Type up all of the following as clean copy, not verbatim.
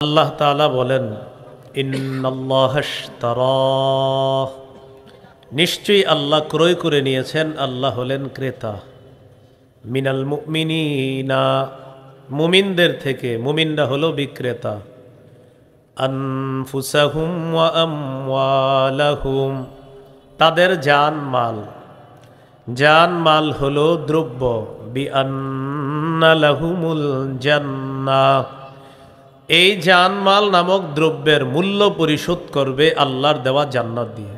আল্লাহ তাআলা বলেন, ইন্নাল্লাহা ইশতারা, নিশ্চয়ই আল্লাহ ক্রয় করে নিয়েছেন, আল্লাহ হলেন ক্রেতা, মিনাল মুমিনিনা, মুমিনদের থেকে, মুমিনরা হলো বিক্রেতা, আনফুসাহুম ওয়া আমওয়ালাহুম, তাদের জান মাল হলো দ্রব্য, বিআন্না লাহুমুল জান্নাহ, এই জানমাল নামক দ্রব্যের মূল্য পরিশোধ করবে আল্লাহর দেওয়া জান্নাত দিয়ে।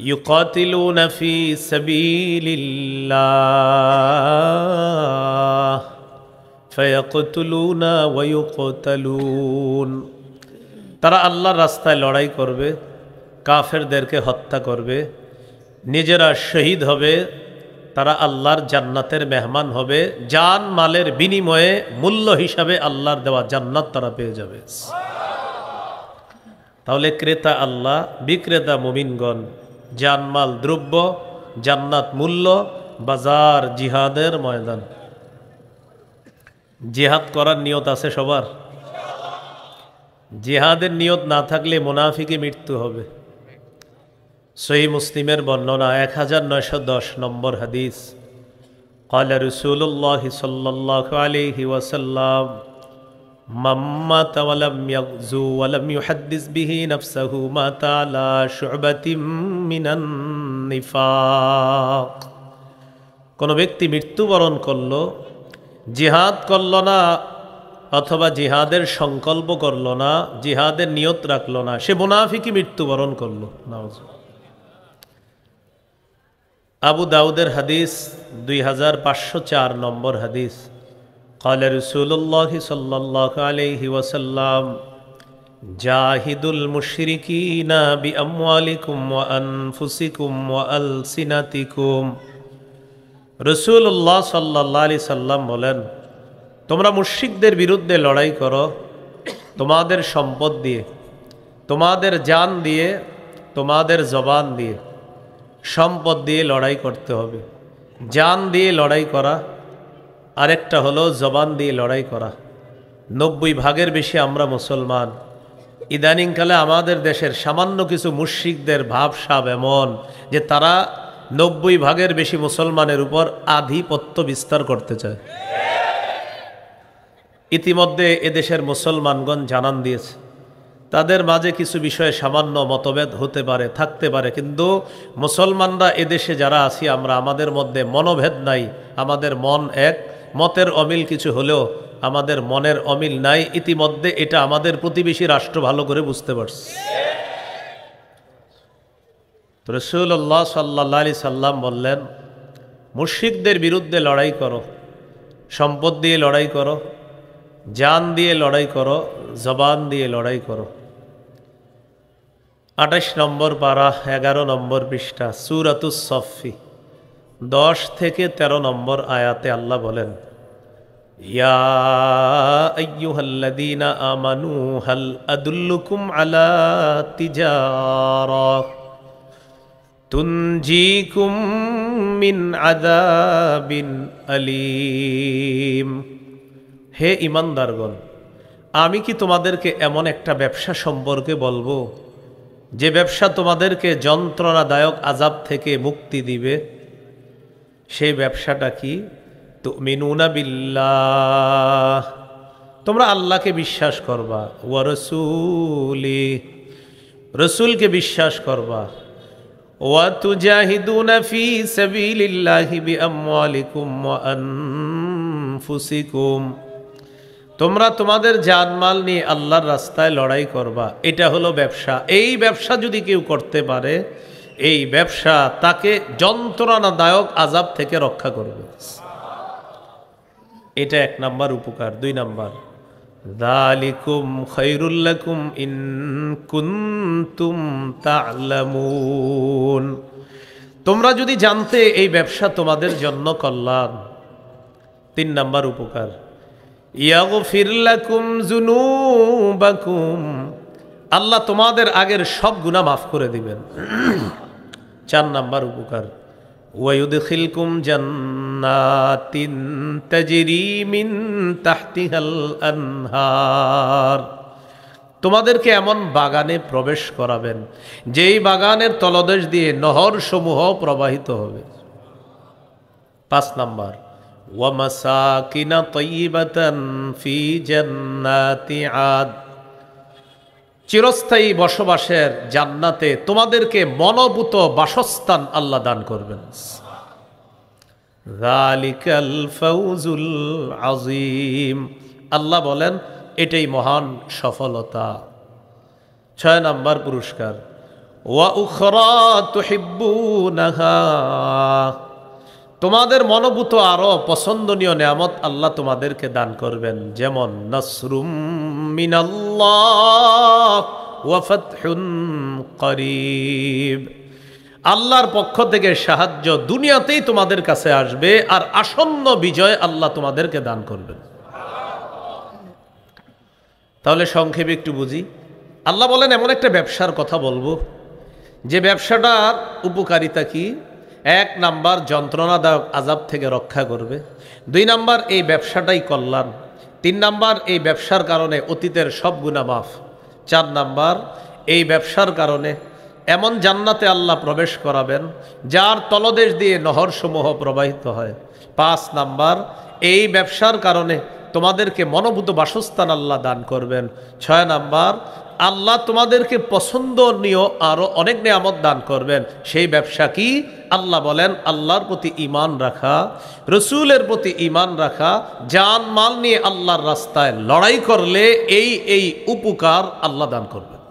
ইউকাতিলুনা ফি সাবিলিল্লাহ ফায়াকতুলুনা ওয়া ইউকতালুন, তারা আল্লাহর রাস্তায় লড়াই করবে, কাফেরদেরকে হত্যা করবে, নিজেরা শহীদ হবে, তারা আল্লাহর জান্নাতের মেহমান হবে, জান মালের বিনিময়ে মূল্য হিসাবে আল্লাহর দেওয়া জান্নাত তারা পেয়ে যাবে। তাহলে ক্রেতা আল্লাহ, বিক্রেতা মুমিনগণ, জানমাল দ্রব্য, জান্নাত মূল্য, বাজার জিহাদের ময়দান। জিহাদ করার নিয়ত আছে সবার? জিহাদের নিয়ত না থাকলে মুনাফিকি মৃত্যু হবে। সহিহ মুসলিমের বর্ণনা 1910 নম্বর হাদিস, ক্বালা রাসূলুল্লাহ সাল্লাল্লাহু আলাইহি ওয়াসাল্লাম, মান মাতা ওয়া লাম ইয়াগযু ওয়া লাম ইউহাদ্দিস বিহি নাফসাহু মাতা আলা শু'বাতিন মিনান নিফাক, কোন ব্যক্তি মৃত্যুবরণ করলো, জিহাদ করল না অথবা জিহাদের সংকল্প করল না, জিহাদের নিয়ত রাখল না, সে মুনাফিকি মৃত্যুবরণ করলো। নাউযুবিল্লাহ। আবু দাউদের হাদিস 2504 নম্বর হাদিস, ক্বালা রাসূলুল্লাহ সাল্লাল্লাহু আলাইহি ওয়াসাল্লাম, জাহিদুল মুশরিকিনা বিআমওয়ালিকুম ওয়া আনফুসিকুম ওয়া আলসিনাতিকুম। রাসূলুল্লাহ সাল্লাল্লাহু আলাইহি সাল্লাম বলেন, তোমরা মুশরিকদের বিরুদ্ধে লড়াই করো তোমাদের সম্পদ দিয়ে, তোমাদের জান দিয়ে, তোমাদের জবান দিয়ে। সম্পদ দিয়ে লড়াই করতে হবে, জান দিয়ে লড়াই করা, আরেকটা হলো জবান দিয়ে লড়াই করা। 90 ভাগের বেশি আমরা মুসলমান। ইদানিংকালে আমাদের দেশের সামান্য কিছু মুশরিকদের ভাবসাব এমন যে তারা 90 ভাগের বেশি মুসলমানের উপর আধিপত্য বিস্তার করতে চায়। ইতিমধ্যে এদেশের মুসলমানগণ জানান দিয়েছে, তাদের মাঝে কিছু বিষয়ে সামান্য মতভেদ হতে পারে, থাকতে পারে, কিন্তু মুসলমানরা এদেশে যারা আছি আমরা, আমাদের মধ্যে মনোভেদ নাই, আমাদের মন এক, মতের অমিল কিছু হলেও আমাদের মনের অমিল নাই। ইতিমধ্যে এটা আমাদের প্রতিবেশী রাষ্ট্র ভালো করে বুঝতে পারছে। তো রাসূলুল্লাহ সাল্লাল্লাহু আলাইহি সাল্লাম বললেন, মুশরিকদের বিরুদ্ধে লড়াই করো, সম্পদ দিয়ে লড়াই করো, জান দিয়ে লড়াই করো, জবান দিয়ে লড়াই করো। 28 নম্বর পারা, 11 নম্বর পৃষ্ঠা, সূরাতুস সফফি 10 থেকে 13 নম্বর আয়াতে আল্লাহ বলেন, ইয়া আইয়ুহাল্লাযীনা আমানু হাল আদুল্লুকুম আলা তিজারা তুনজিকুম মিন আযাবিন আলীম। হে ঈমানদারগণ, আমি কি তোমাদেরকে এমন একটা ব্যবসা সম্পর্কে বলবো যে ব্যবসা তোমাদেরকে যন্ত্রণাদায়ক আযাব থেকে মুক্তি দিবে? সেই ব্যবসাটা কি? তুমিনুনা বিল্লাহ, তোমরা আল্লাহকে বিশ্বাস করবা, ওয়া রাসূলি, রাসূলকে বিশ্বাস করবা, ওয়া তুজাহিদুনা ফি সাবিলিল্লাহি বিআমওয়ালিকুম ওয়া আনফুসিকুম, তোমরা তোমাদের জানমাল নিয়ে আল্লাহর রাস্তায় লড়াই করবা। এটা হলো ব্যবসা। এই ব্যবসা যদি কেউ করতে পারে, এই ব্যবসা তাকে যন্ত্রণাদায়ক আযাব থেকে রক্ষা করবে। এটা 1 নাম্বার উপকার। 2 নাম্বার, যালিকুম খায়রুল লাকুম ইন কুনতুম তা'লামুন, তোমরা যদি জানতে এই ব্যবসা তোমাদের জন্য কল্যাণ। 3 নাম্বার উপকার, ইয়াগফির লাকুম যুনুবাকুম, আল্লাহ তোমাদের আগের সব গুনাহ মাফ করে দিবেন। 4 নাম্বার উপকার, ওয়া ইউদখিলকুম জান্নাত জান্নাতিন তাজরি মিন তাহতিহাল আনহার, তোমাদেরকে এমন বাগানে প্রবেশ করাবেন যেই বাগানের তলদেশ দিয়ে নহর সমূহ প্রবাহিত হবে। 5 নাম্বার, ওয়া মাসাকিনা তাইয়িবাতান ফি জান্নাতি আদ, চিরস্থায়ী বসবাসের জান্নাতে তোমাদেরকে মনোভূত বাসস্থান আল্লাহ দান করবেন। যালিকাল ফাউজুল আযীম, আল্লাহ বলেন এটাই মহান সফলতা। 6 নাম্বার পুরস্কার, ওয়া উখরা তুহিব্বুনাহা, তোমাদের মনোভূত আরো পছন্দনীয় নেয়ামত আল্লাহ তোমাদেরকে দান করবেন, যেমন নাসরুম মিনাল্লাহ ওয়া ফাতহুন করিব, আল্লাহর পক্ষ থেকে সাহায্য দুনিয়াতেই তোমাদের কাছে আসবে আর আসন্ন বিজয় আল্লাহ তোমাদেরকে দান করবেন। তাহলে সংক্ষেপে একটু বুঝি। আল্লাহ বলেন এমন একটা ব্যবসার কথা বলবো যে ব্যবসাটার উপকারিতা কি। 1 নাম্বার, যন্ত্রণাদায়ক আযাব থেকে রক্ষা করবে। 2 নাম্বার, এই ব্যবসাটাই কল্যাণ। 3 নাম্বার, এই ব্যবসার কারণে অতীতের সব গুনাহ মাফ। 4 নাম্বার, এই ব্যবসার কারণে এমন জান্নাতে আল্লাহ প্রবেশ করাবেন যার তলদেশ দিয়ে নহরসমূহ প্রবাহিত হয়। 5 নাম্বার, এই ব্যবসার কারণে তোমাদেরকে মনোভূত বাসস্থান আল্লাহ দান করবেন। 6 নাম্বার, আল্লাহ তোমাদেরকে পছন্দনীয় আরো অনেক নেয়ামত দান করবেন। সেই ব্যবসা কি? আল্লাহ বলেন আল্লাহর প্রতি ঈমান রাখা, রসুলের প্রতি ঈমান রাখা, জান মাল নিয়ে আল্লাহর রাস্তায় লড়াই করলে এই উপকার আল্লাহ দান করবেন।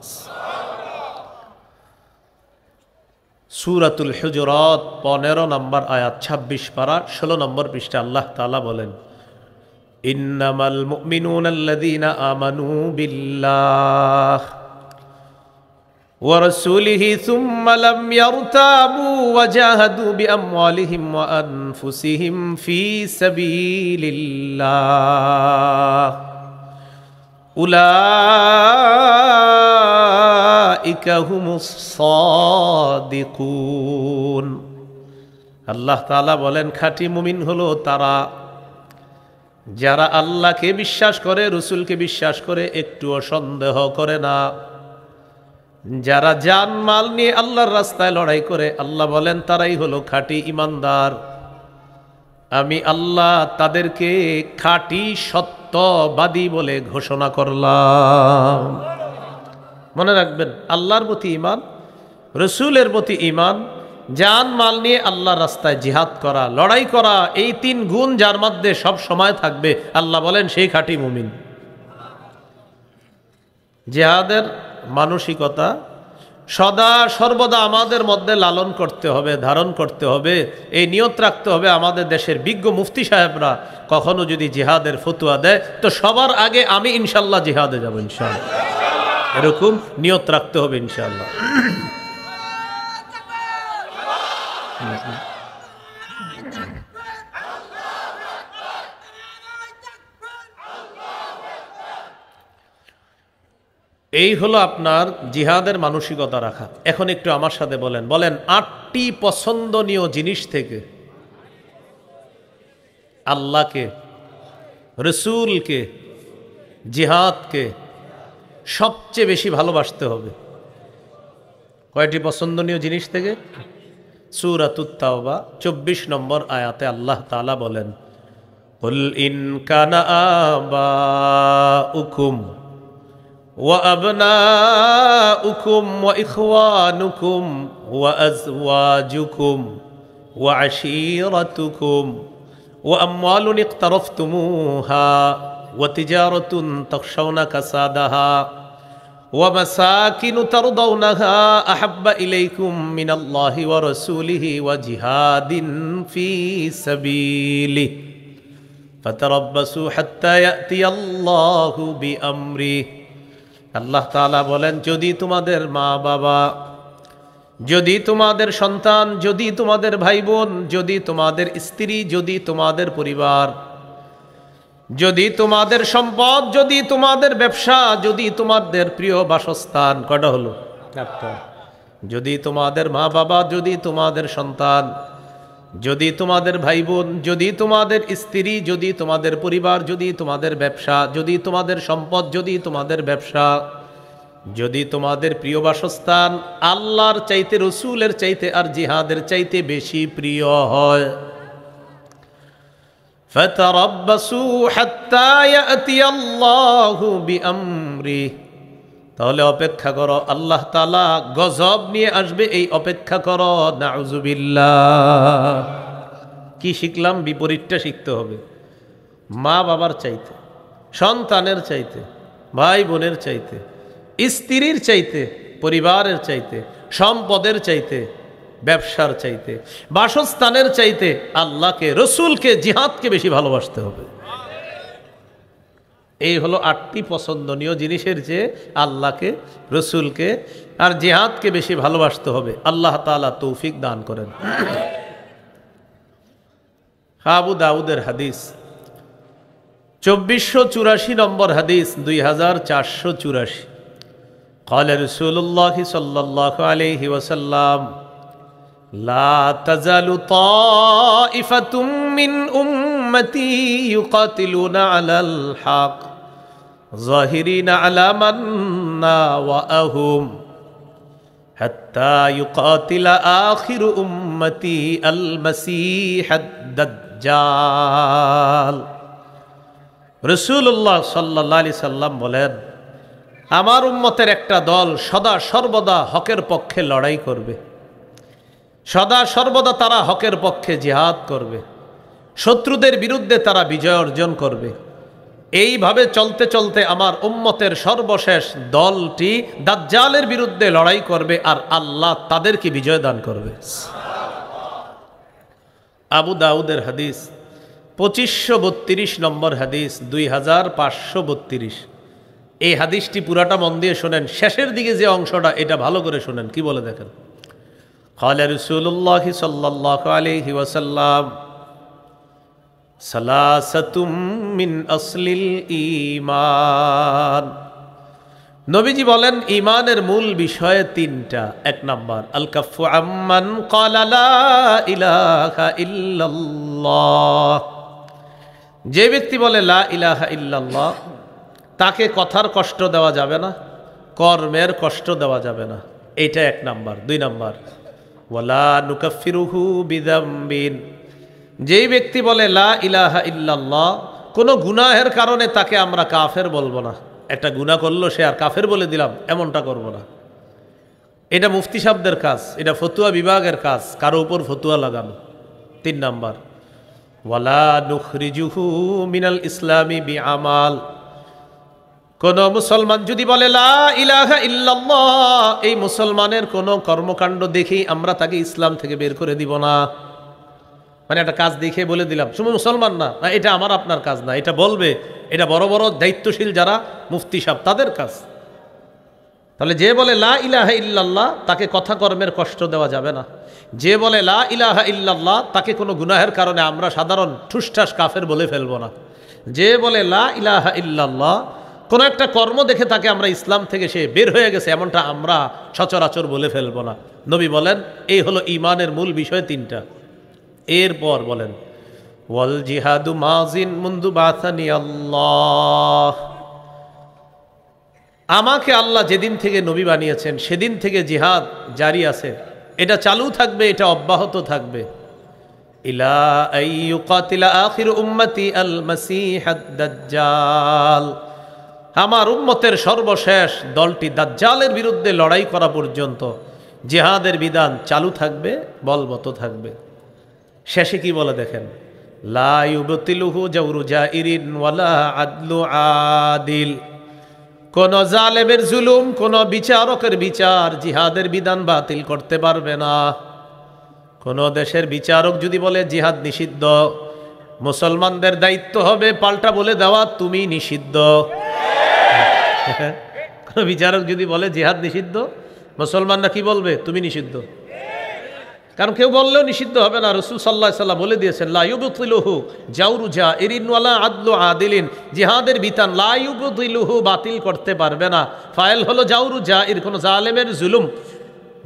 সূরাতুল হুজুরাত 15 নম্বর আয়াত, 26 পারা 16 নম্বর পৃষ্ঠা আল্লাহ তাআলা বলেন, ইন্নামাল মুমিনুনাল্লাযীনা আমানু বিল্লাহ ওয়া রাসূলিহি সুম্মা লাম ইয়ারতাবু ওয়া জাহাদু বিআমওয়ালিহিম ওয়া আনফুসিহিম ফি সাবিলিল্লাহ উলাইকা হুমুস সাদিকুন। আল্লাহ তাআলা বলেন খাঁটি মুমিন হলো তারা যারা আল্লাহকে বিশ্বাস করে, রসুলকে বিশ্বাস করে, একটুও সন্দেহ করে না, যারা জান মাল নিয়ে আল্লাহর রাস্তায় লড়াই করে। আল্লাহ বলেন তারাই হলো খাঁটি ইমানদার। আমি আল্লাহ তাদেরকে খাঁটি সত্যবাদী বলে ঘোষণা করলাম। মনে রাখবেন, আল্লাহর প্রতি ঈমান, রসুলের প্রতি ঈমান, জান মাল নিয়ে আল্লাহর রাস্তায় জিহাদ করা, লড়াই করা, এই 3 গুণ যার মধ্যে সব সময় থাকবে আল্লাহ বলেন সেই খাঁটি মুমিন। জিহাদের মানসিকতা সদা সর্বদা আমাদের মধ্যে লালন করতে হবে, ধারণ করতে হবে। এই নিয়ত রাখতে হবে, আমাদের দেশের বিজ্ঞ মুফতি সাহেবরা কখনো যদি জিহাদের ফতুয়া দেয় তো সবার আগে আমি ইনশাল্লাহ জিহাদে যাব, ইনশাল্লাহ, এরকম নিয়ত রাখতে হবে ইনশাল্লাহ। এই হলো আপনার জিহাদের মানসিকতা রাখা। এখন একটু আমার সাথে বলেন 8টি পছন্দনীয় জিনিস থেকে আল্লাহকে, রসুলকে, জিহাদকে সবচেয়ে বেশি ভালোবাসতে হবে। কয়টি পছন্দনীয় জিনিস থেকে? সূরাতুত তাওবা 24 নম্বর আয়াতে আল্লাহ তাআলা বলেন, কুল ইন কানা আবাউকুম ওয়া আবনাউকুম ওয়া ইখওয়ানুকুম ওয়া আজওয়াজুকুম ওয়া আশীরাতুকুম ওয়া আমওয়ালুন ইকতারাফতুমুহা ওয়া তিজারাতুন তাখশাউনা কাসাদাহা ওয়া মাসাকিনু তারদাউনাহা আহাব্বা ইলাইকুম মিনাল্লাহি ওয়া রাসূলিহি ওয়া জিহাদিন ফি সাবিলিহি ফাতারাব্বাসু হাত্তা ইয়াতিয়াল্লাহু বিআমরিহি। আল্লাহ তাআলা বলেন, যদি তোমাদের মা বাবা, যদি তোমাদের সন্তান, যদি তোমাদের ভাই বোন, যদি তোমাদের স্ত্রী, যদি তোমাদের পরিবার, যদি তোমাদের সম্পদ, যদি তোমাদের ব্যবসা, যদি তোমাদের প্রিয় বাসস্থান, কয়টা হলো? যদি তোমাদের মা বাবা, যদি তোমাদের সন্তান, যদি তোমাদের ভাই বোন, যদি তোমাদের স্ত্রী, যদি তোমাদের পরিবার, যদি তোমাদের ব্যবসা, যদি তোমাদের সম্পদ, যদি তোমাদের ব্যবসা, যদি তোমাদের প্রিয় বাসস্থান আল্লাহর চাইতে, রসুলের চাইতে আর জিহাদের চাইতে বেশি প্রিয় হয়, ফাতারাব্বাসু হাত্তা ইয়াতি আল্লাহু বিআমরি, তাহলে অপেক্ষা করো, আল্লাহ তাআলা গজব নিয়ে আসবে, এই অপেক্ষা করো। নাউজুবিল্লাহ। কি শিখলাম? বিপরীতটা শিখতে হবে। মা বাবার চাইতে, সন্তানের চাইতে, ভাই বোনের চাইতে, স্ত্রীর চাইতে, পরিবারের চাইতে, সম্পদের চাইতে, ব্যবসার চাইতে, বাসস্থানের চাইতে আল্লাহকে, রসুলকে, জিহাদকে বেশি ভালোবাসতে হবে। এই হলো 8টি পছন্দনীয় জিনিসের চেয়ে আল্লাহকে, রসুলকে আর জিহাদকে বেশি ভালোবাসতে হবে। আল্লাহ তাআলা তৌফিক দান করেন। আবু দাউদের হাদিস 2484 নম্বর হাদিস, 2484। قال رسول الله صلى الله عليه وسلم لا تزال طائفة من أمتي يقاتلون على الحق ظاهرين على من ناوأهم حتى يقاتل آخر أمتي المسيح الدجال। রাসূলুল্লাহ সাল্লাল্লাহু আলাইহি সাল্লাম বলেন, আমার উম্মতের একটা দল সদা সর্বদা হকের পক্ষে লড়াই করবে, সদা সর্বদা তারা হকের পক্ষে জিহাদ করবে, শত্রুদের বিরুদ্ধে তারা বিজয় অর্জন করবে। এইভাবে চলতে চলতে আমার উম্মতের সর্বশেষ দলটি দাজ্জালের বিরুদ্ধে লড়াই করবে আর আল্লাহ তাদেরকে বিজয় দান করবে। আবু দাউদের হাদিস 2532 নম্বর হাদিস, 2532। এই হাদিসটি পুরাটা মন দিয়ে শোনেন, শেষের দিকে যে অংশটা এটা ভালো করে শোনেন। কি বলে দেখেন? ক্বালা রাসূলুল্লাহ সাল্লাল্লাহু আলাইহি ওয়াসাল্লাম সালাসাতুম মিন আসলিল ঈমান। নবীজি বলেন ঈমানের মূল বিষয় 3টা। 1 নাম্বার আল কাফু আম্মান ক্বালা লা ইলাহা ইল্লাল্লাহ। যে ব্যক্তি বলে লা ইলাহা ইল্লাল্লাহ, তাকে কথার কষ্ট দেওয়া যাবে না, কর্মের কষ্ট দেওয়া যাবে না। এইটা 1 নাম্বার। 2 নাম্বার ওয়ালা নুকাফিরুহু বিযামবিন। যেই ব্যক্তি বলে লা ইলাহা ইল্লাল্লাহ, কোনো গুনাহের কারণে তাকে আমরা কাফের বলবো না। একটা গুনাহ করলো সে আর কাফের বলে দিলাম, এমনটা করব না। এটা মুফতি সাহেবদের কাজ, এটা ফতুয়া বিভাগের কাজ, কারো উপর ফতুয়া লাগানো। 3 নাম্বার ওয়ালা নুখরিজুহু মিনাল ইসলামি বিআমাল। কোন মুসলমান যদি বলে লা ইলাহা ইল্লাল্লাহ, এই মুসলমানের কোনো কর্মকাণ্ড দেখেই আমরা তাকে ইসলাম থেকে বের করে দিব না। মানে একটা কাজ দেখে বলে দিলাম শুধু মুসলমান না, এটা আমার আপনার কাজ না, এটা বলবে, এটা বড় বড় দায়িত্বশীল যারা মুফতি সাহেব তাদের কাজ। তাহলে যে বলে লা ইলাহা ইল্লাল্লাহ তাকে কথা কর্মের কষ্ট দেওয়া যাবে না। যে বলে লা ইলাহা ইল্লাল্লাহ তাকে কোনো গুনাহের কারণে আমরা সাধারণ ঠুসঠাস কাফের বলে ফেলবো না। যে বলে লা ইলাহা ইল্লাল্লাহ, কোনো একটা কর্ম দেখে তাকে আমরা ইসলাম থেকে সে বের হয়ে গেছে এমনটা আমরা সচরাচর বলে ফেলবো না। নবী বলেন এই হলো ঈমানের মূল বিষয় 3টা। এরপর বলেন ওয়াল জিহাদু মাজিন মুনদু বাসানি আল্লাহ। আমাকে আল্লাহ যেদিন থেকে নবী বানিয়েছেন সেদিন থেকে জিহাদ জারি আছে, এটা চালু থাকবে, এটা অব্যাহত থাকবে। ইলা আইয়ুকাতিলা আখির উম্মতি আল মাসিহাদ দাজ্জাল। আমার উম্মতের সর্বশেষ দলটি দাজ্জালের বিরুদ্ধে লড়াই করা পর্যন্ত জিহাদের বিধান চালু থাকবে, বলবৎ থাকবে। শেষে কি বলে দেখেন, লা ইউবতিলুহু জাওরু জাইরিন ওয়ালা আদলু আদিল। কোন জালেমের জুলুম, কোন বিচারকের বিচার জিহাদের বিধান বাতিল করতে পারবে না। কোন দেশের বিচারক যদি বলে জিহাদ নিষিদ্ধ, মুসলমানদের দায়িত্ব হবে পাল্টা বলে দেওয়া তুমি নিষিদ্ধ। কোন বিচারক যদি বলে জিহাদ নিষিদ্ধ, মুসলমানরা কি বলবে? তুমি নিষিদ্ধ। কারণ কেউ বললেও নিষিদ্ধ হবে না। রাসূল সাল্লাল্লাহু আলাইহি ওয়াসাল্লাম বলে দিয়েছেন লা ইউবতিলুহু জাওরু জাইরিন ওয়ালা আদলু আদিলিন। জিহাদের বিধান লা ইউবতিলুহু বাতিল করতে পারবে না। ফাইল হলো জাওরু জাইর, কোন জালেমের জুলুম,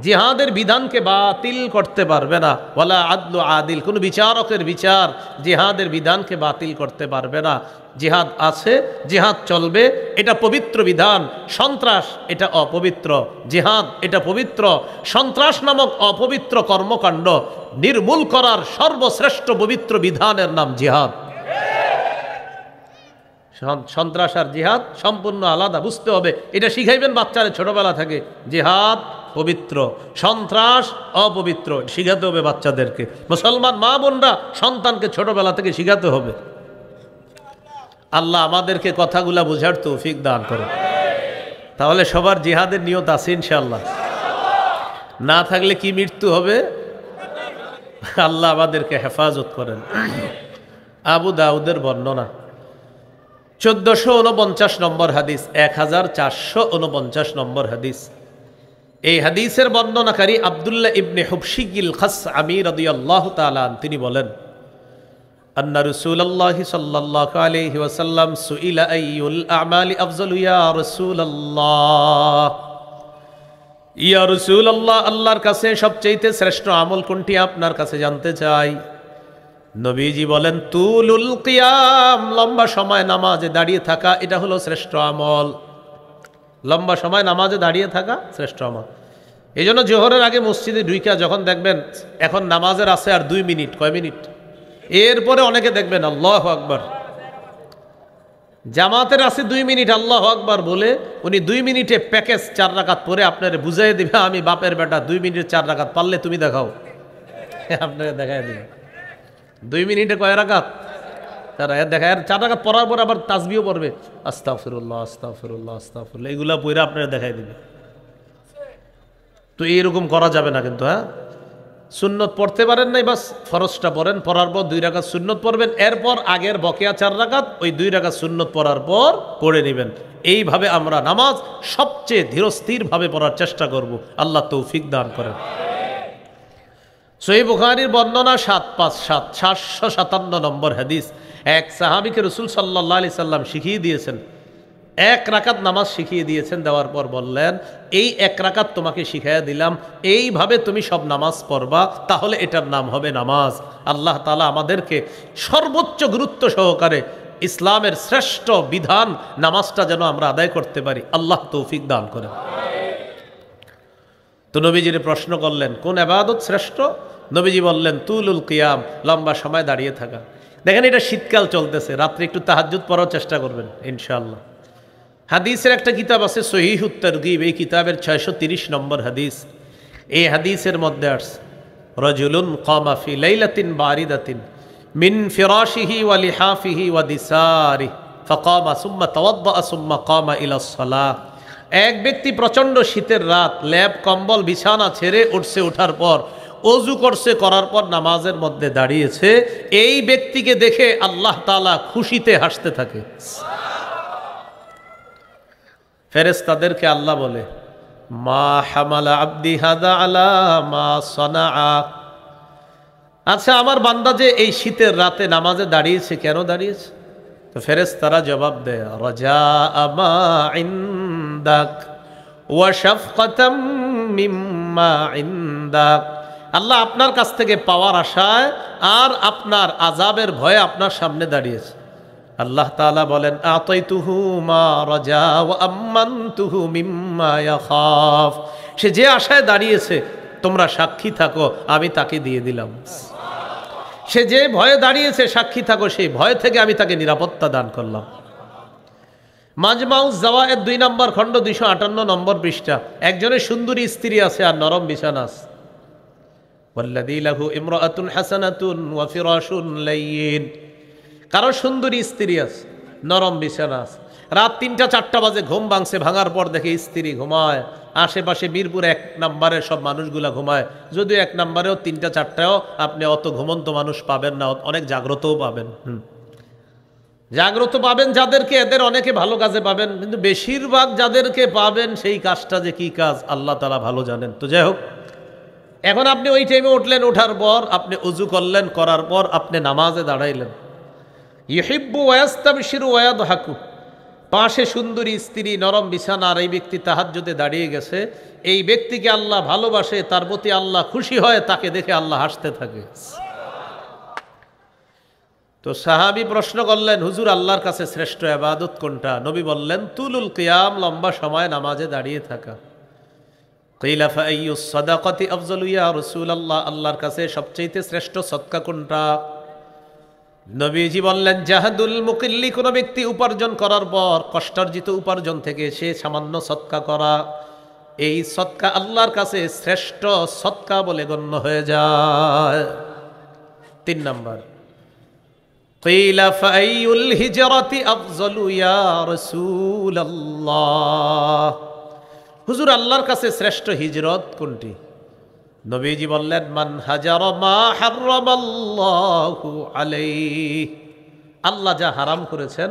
জিহাদের বিধানকে বাতিল করতে পারবে না। ওয়ালা আদলু আদিল, কোনো বিচারকের বিচার জিহাদের বিধানকে বাতিল করতে পারবে না। জিহাদ আছে, জিহাদ চলবে, এটা পবিত্র বিধান। সন্ত্রাস এটা অপবিত্র, জিহাদ এটা পবিত্র। সন্ত্রাস নামক অপবিত্র কর্মকাণ্ড নির্মূল করার সর্বশ্রেষ্ঠ পবিত্র বিধানের নাম জিহাদ। সন্ত্রাস আর জিহাদ সম্পূর্ণ আলাদা, বুঝতে হবে। এটা শিখাইবেন বাচ্চারা ছোটবেলা থেকে, জিহাদ পবিত্র, সন্ত্রাস অপবিত্র, শিখাতে হবে বাচ্চাদেরকে। মুসলমান মা বোনরা সন্তানকে ছোটবেলা থেকে শিখাতে হবে। আল্লাহ আমাদেরকে কথাগুলা বোঝার তৌফিক দান করে। তাহলে সবার জিহাদের নিয়ত আছে ইনশাআল্লাহ। না থাকলে কি মৃত্যু হবে? আল্লাহ আমাদেরকে হেফাজত করেন। আবু দাউদের বর্ণনা 1449 নম্বর হাদিস, 1449 নম্বর হাদিস। এই হাদিসের বর্ণনাকারী আব্দুল্লাহ ইবনে হুবশিগিল খাসআমি রাদিয়াল্লাহু তাআলা তিনি বলেন, আন্না রাসূলুল্লাহ সাল্লাল্লাহু আলাইহি ওয়াসাল্লাম সুইলা আইয়ুল আমালি আফজালু ইয়া রাসূলুল্লাহ। ইয়া রাসূলুল্লাহ, আল্লাহর কাছে সবচেয়ে শ্রেষ্ঠ আমল কোনটি আপনার কাছে জানতে চাই। নবীজি বলেন, তুলুল কিয়াম, লম্বা সময় নামাজে দাঁড়িয়ে থাকা, এটা হলো শ্রেষ্ঠ আমল। লম্বা সময় নামাজে দাঁড়িয়ে থাকা শ্রেষ্ঠ আমল। এই জন্য জোহরের আগে মসজিদে ঢুইকা যখন দেখবেন এখন নামাজের আছে আর 2 মিনিট, কয় মিনিট, এরপরে অনেকে দেখবেন আল্লাহু আকবার, জামাতের আছে 2 মিনিট, আল্লাহু আকবার বলে উনি 2 মিনিটে প্যাকেজ 4 রাকাত পরে আপনারে বুঝাই দিবে, আমি বাপের বেটা 2 মিনিটে 4 রাকাত, পারলে তুমি দেখাও। আপনাকে দেখাই দিবে 2 মিনিটে কয় রাকাত, 4 রাকাত দেখায়। আর 4 রাকাত পড়ার পর আবার তাসবিহও পড়বে, আস্তাগফিরুল্লাহ আস্তাগফিরুল্লাহ আস্তাগফিরুল্লাহ, এগুলা পড়ে আপনারা দেখাই দিবে। তো এইরকম করা যাবে না কিন্তু। হ্যাঁ, সুন্নত পড়তে পারেন নাই, বাস ফরজটা পড়েন, পড়ার পর 2 রাকাত সুন্নত পড়বেন, এরপর আগের বকেয়া 4 রাকাত ওই 2 রাকাত সুন্নত পড়ার পর পড়ে নেবেন। এইভাবে আমরা নামাজ সবচেয়ে ধীরস্থিরভাবে পড়ার চেষ্টা করব। আল্লাহ তৌফিক দান করেন। সহিহ বুখারীর বর্ণনা 757 নম্বর হাদিস। এক সাহাবীকে রাসূল সাল্লাল্লাহু আলাইহি সাল্লাম শিখিয়ে দিয়েছেন, 1 রাকাত নামাজ শিখিয়ে দিয়েছেন। দেওয়ার পর বললেন, এই 1 রাকাত তোমাকে শিখাইয়া দিলাম, এইভাবে তুমি সব নামাজ পড়বা, তাহলে এটার নাম হবে নামাজ। আল্লাহ তাআলা আমাদেরকে সর্বোচ্চ গুরুত্ব সহকারে ইসলামের শ্রেষ্ঠ বিধান নামাজটা যেন আমরা আদায় করতে পারি, আল্লাহ তৌফিক দান করেন। তো নবীজির প্রশ্ন করলেন, কোন ইবাদত শ্রেষ্ঠ? নবীজি বললেন, তুলুল কিয়াম, লম্বা সময় দাঁড়িয়ে থাকা। দেখেন, এটা শীতকাল চলতেছে, রাত্রে একটু তাহাজ্জুদ পড়ার চেষ্টা করবেন ইনশাআল্লাহ। হাদিসের একটা কিতাব আছে সহিহুত তারগীব, এই কিতাবের 630 নম্বর হাদিস। এই হাদিসের মধ্যে আসছে, রাজুলুন কামা ফি লাইলাতিন বারিদাতিন মিন ফিরাশিহি ওয়া লিহাফিহি ওয়া দিসারিহি ফাকামা সুম্মা তাওয়াদ্দা সুম্মা কামা ইলাস সালাহ। এক ব্যক্তি প্রচণ্ড শীতের রাত, ল্যাপ কম্বল বিছানা ছেড়ে উঠছে, ওঠার পর অজু করছে, করার পর নামাজের মধ্যে দাঁড়িয়েছে। এই ব্যক্তিকে দেখে আল্লাহ তাআলা খুশিতে হাসতে থাকে। ফেরেশতাদেরকে আল্লাহ বলে, মা হামালা আবদি হাদা আলা মা সানাআ। আচ্ছা, আমার বান্দা যে এই শীতের রাতে নামাজে দাঁড়িয়েছে, কেন দাঁড়িয়েছে? তো ফেরেশতারা জবাব দেয়, রাজা মা ইনদাক ওয়া শাফকাতাম মিম্মা ইনদাক। আল্লাহ আপনার কাছ থেকে পাওয়ার আশায় আর আপনার আযাবের ভয়ে আপনার সামনে দাঁড়িয়েছে। আল্লাহ তাআলা বলেন, আতাইতুহু মা রাজা ওয়া আম্মানতুহু মিম্মা ইয়াখাফ। সে যে আশায় দাঁড়িয়েছে তোমরা সাক্ষী থাকো, আমি তাকে দিয়ে দিলাম। সে যে ভয়ে দাঁড়িয়েছে সাক্ষী থাকো, সেই ভয় থেকে আমি তাকে নিরাপত্তা দান করলাম। মাজমাউজ জাওয়ায়েদ 2 নম্বর খণ্ড 258 নম্বর পৃষ্ঠা। একজনের সুন্দরী স্ত্রী আছে আর নরম বিছানা আছে। ওয়াল্লাযী লাহু ইমরাআতুন হাসানাতুন ওয়া ফিরাশুন লাইয়িন। কারো সুন্দরী স্ত্রী আছে, নরম বিছানা আছে, রাত 3টা-4টা বাজে ঘুম ভাঙছে, ভাঙার পর দেখে স্ত্রী ঘুমায়, আশেপাশে বীরপুর 1 নম্বরের সব মানুষগুলা ঘুমায়। যদিও 1 নম্বরেও 3টা-4টাও আপনি অত ঘুমন্ত মানুষ পাবেন না, অনেক জাগ্রতও পাবেন। জাগ্রত পাবেন যাদেরকে, এদের অনেকে ভালো কাজে পাবেন, কিন্তু বেশিরভাগ যাদেরকে পাবেন সেই কাজটা যে কি কাজ আল্লাহ তাআলা ভালো জানেন। তো যাই হোক, এখন আপনি ওই টাইমে উঠলেন, ওঠার পর আপনি উজু করলেন, করার পর আপনি নামাজে দাঁড়াইলেন। ইউহিব্বু ওয়া ইয়াস্তাবশিরু ওয়া ইয়াদহাকু। পাশে সুন্দরী স্ত্রী, নরম বিছানা, আর এই ব্যক্তি তাহাজ্জুদে দাঁড়িয়ে গেছে। এই ব্যক্তিকে আল্লাহ ভালোবাসে, তার প্রতি আল্লাহ খুশি হয়, তাকে দেখে আল্লাহ হাসতে থাকে। তো সাহাবী প্রশ্ন করলেন, হুজুর আল্লাহর কাছে শ্রেষ্ঠ ইবাদত কোনটা? নবী বললেন, তুলুল কিয়াম, লম্বা সময় নামাজে দাঁড়িয়ে থাকা। কিলা ফাআইয়ুস সাদাকাতি আফযালু ইয়া রাসূলুল্লাহ, আল্লাহর কাছে সবচেয়ে শ্রেষ্ঠ সদকা কোনটা? নবীজি বললেন, জাহাদুল মুকিল্লি, কোন ব্যক্তি উপার্জন করার পর কষ্টার্জিত উপার্জন থেকে সে সামান্য সদকা করা, এই সদকা আল্লাহর কাছে শ্রেষ্ঠ সদকা বলে গণ্য হয়ে যায়। 3 নাম্বার, কিলা ফাআইয়ুল হিজরাতি আফযালু ইয়া রাসূলুল্লাহ, হুজুর আল্লাহর কাছে শ্রেষ্ঠ হিজরত কোনটি? নবীজি বললেন, মান হাজারা মা হারামাল্লাহু আলাইহি, আল্লাহ যা হারাম করেছেন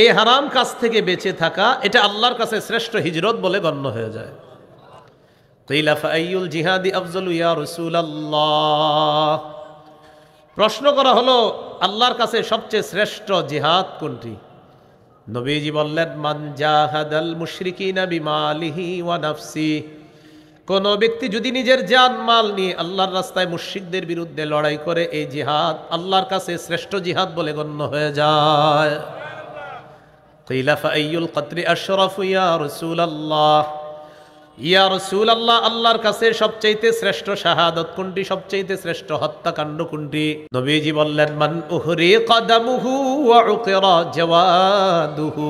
এই হারাম কাজ থেকে বেঁচে থাকা, এটা আল্লাহর কাছে শ্রেষ্ঠ হিজরত বলে গণ্য হয়ে যায়। কিলা ফাআইয়ুল জিহাদি আফযালু ইয়া রাসূলুল্লাহ, প্রশ্ন করা হলো আল্লাহর কাছে সবচেয়ে শ্রেষ্ঠ জিহাদ কোনটি? নবীজি বললেন, মান জাহাদাল মুশরিকিনা বিমালিহি ওয়া নাফসি, কোন ব্যক্তি যদি নিজের জান মাল নিয়ে আল্লাহর রাস্তায় মুশরিকদের বিরুদ্ধে লড়াই করে, এই জিহাদ আল্লাহর কাছে শ্রেষ্ঠ জিহাদ বলে গণ্য হয়ে যায়। কিলা ফাআইয়ুল কতরি আশরাফু ইয়া রাসূলুল্লাহ, ইয়া রাসূলুল্লাহ, আল্লাহর কাছে সবচেয়ে শ্রেষ্ঠ শাহাদাত কোনটি, সবচেয়ে শ্রেষ্ঠ হত্যাকাণ্ড কোনটি? নবীজি বললেন, মান উহরিকা দামুহু ওয়া উকিরা জাওয়াদুহু,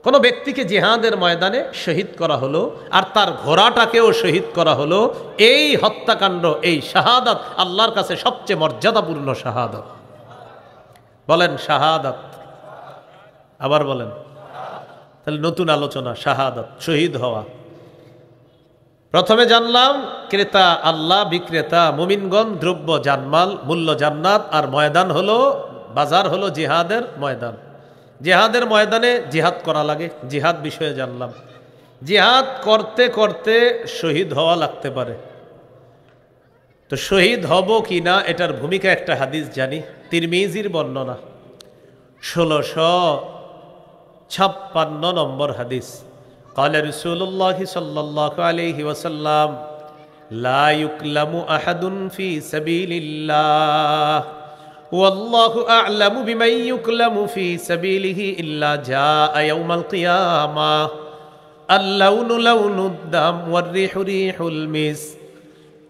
কোন ব্যক্তিকে জিহাদের ময়দানে শহীদ করা হলো আর তার ঘোড়াটাকেও শহীদ করা হলো, এই হত্যাকাণ্ড, এই শাহাদাত আল্লাহর কাছে সবচেয়ে মর্যাদাপূর্ণ শাহাদাত। বলেন শাহাদাত, আবার বলেন। তাহলে নতুন আলোচনা, শাহাদাত, শহীদ হওয়া। প্রথমে জানলাম ক্রেতা আল্লাহ, বিক্রেতা মুমিনগণ, দ্রব্য জানমাল, মূল্য জান্নাত, আর ময়দান হলো, বাজার হলো জিহাদের ময়দান। জিহাদের ময়দানে জিহাদ করা লাগে, জিহাদ বিষয়ে জানলাম। জিহাদ করতে করতে শহীদ হওয়া লাগতে পারে, তো শহীদ হব কি না এটার ভূমিকা একটা হাদিস জানি, তিরমিজির বর্ণনা, 1656 নম্বর হাদিস। ক্বালা রাসূলুল্লাহ সাল্লাল্লাহু আলাইহি ওয়াসাল্লাম, লা ইউকলামু আহাদুন ফি সাবিলিল্লাহ ওয়াল্লাহু আ'লামু বিমান ইউকলামু ফি সাবিলিহি ইল্লা জাআ ইয়াউমাল কিয়ামাহ আল-লাউনু লাউনুদ দাম ওয়ার রিহু রিহুল মিস।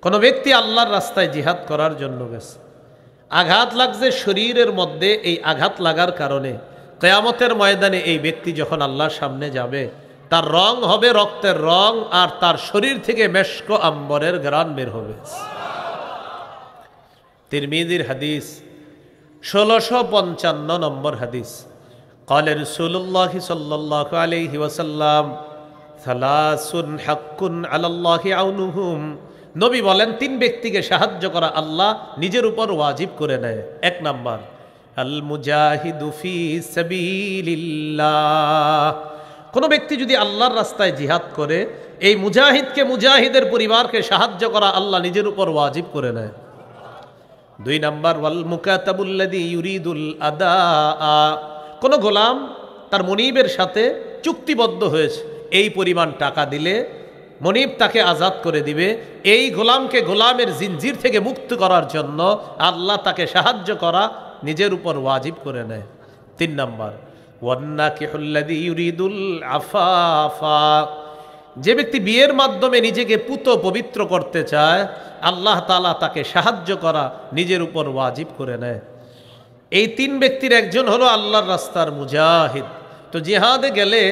কোন ব্যক্তি আল্লাহর রাস্তায় জিহাদ করার জন্য গেছে, আঘাত লাগছে শরীরের মধ্যে, এই আঘাত লাগার কারণে কিয়ামতের ময়দানে এই ব্যক্তি যখন আল্লাহর সামনে যাবে, তার রং হবে রক্তের রং, আর তার শরীর থেকে মেশক আম্বরের ঘ্রাণ বের হবে। তিরমিজির হাদিস, 1655 নম্বর হাদিস। ক্বালা রাসূলুল্লাহ সাল্লাল্লাহু আলাইহি ওয়াসাল্লাম, সালাসুন হাক্কুন আলাল্লাহি আউনুহুম, নবী বলেন 3 ব্যক্তিকে সাহায্য করা আল্লাহ নিজের উপর ওয়াজিব করে নেয়। 1 নাম্বার, আল মুজাহিদু ফি সাবিলিল্লাহ, কোন ব্যক্তি যদি আল্লাহর রাস্তায় জিহাদ করে, এই মুজাহিদকে, মুজাহিদের পরিবারকে সাহায্য করা আল্লাহ নিজের উপর ওয়াজিব করে নেয়। 2 নাম্বার, ওয়াল মুকাতাবুল্লাযী ইউরিদুল আদা, কোন গোলাম তার মনিবের সাথে চুক্তিবদ্ধ হয়েছে, এই পরিমাণ টাকা দিলে মনিব তাকে আজাদ করে দিবে, এই গোলামকে গোলামের জিনজির থেকে মুক্ত করার জন্য আল্লাহ তাকে সাহায্য করা নিজের উপর ওয়াজিব করে নেয়। 3 নাম্বার, ওয়ান্নাকিহুল্লাযী ইউরিদুল আফাফা, যে ব্যক্তি বিয়ের মাধ্যমে নিজেকে পুত পবিত্র করতে চায়, আল্লাহ তাআলা তাকে সাহায্য করা নিজের উপর ওয়াজিব করে নেয়। এই 3 ব্যক্তির একজন হলো আল্লাহর রাস্তার মুজাহিদ। তো জিহাদে গেলে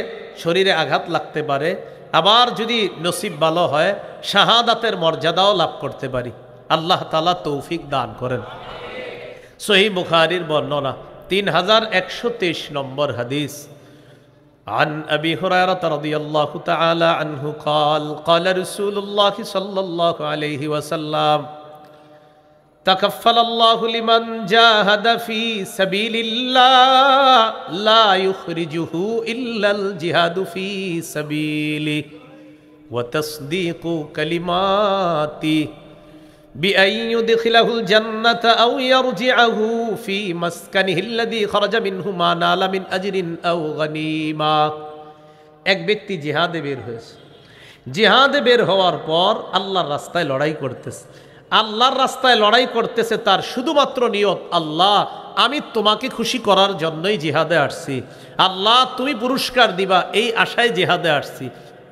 শরীরে আঘাত লাগতে পারে, আবার যদি নসিব ভালো হয় শাহাদাতের মর্যাদাও লাভ করতে পারি। আল্লাহ তাআলা তৌফিক দান করেন। সহিহ বুখারীর বর্ণনা, 3123 নম্বর হাদিস। عن أبي هريرة رضي الله تعالى عنه قال قال رسول الله صلى الله عليه وسلم تكفل الله لمن جاهد في سبيل الله لا يخرجه إلا الجهاد في سبيله وتصديق كلماته বিআন ইউদখিলাহুল জান্নাতা আও ইয়ারজিআহু ফি মাসকানিহি আল্লাযী খারাজা মিনহু মা নালা মিন আজরিন আও গানিমা। এক ব্যক্তি জিহাদে বের হয়েছে, জিহাদে বের হওয়ার পর আল্লাহর রাস্তায় লড়াই করতেছে, আল্লাহর রাস্তায় লড়াই করতেছে, তার শুধুমাত্র নিয়ত আল্লাহ আমি তোমাকে খুশি করার জন্যই জিহাদে আসছি, আল্লাহ তুমি পুরস্কার দিবা এই আশায় জিহাদে আসছি।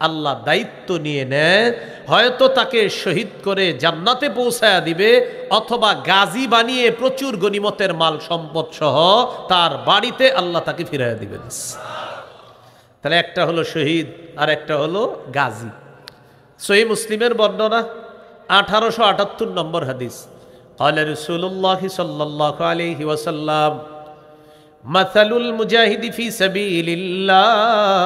আল্লাহ দায়িত্ব নিয়ে নেয়, হয়তো তাকে শহীদ করে জান্নাতে পৌঁছায়া দিবে, অথবা গাজী বানিয়ে প্রচুর গনিমতের মাল সম্পদ সহ তার বাড়িতে আল্লাহ তাকে ফিরাইয়া দিবেন। তাহলে একটা হলো শহীদ আর একটা হলো গাজী। সহিহ মুসলিমের বর্ণনা 1878 নম্বর হাদিস। قال رسول الله صلى الله عليه وسلم مثل المجاهد في سبيل الله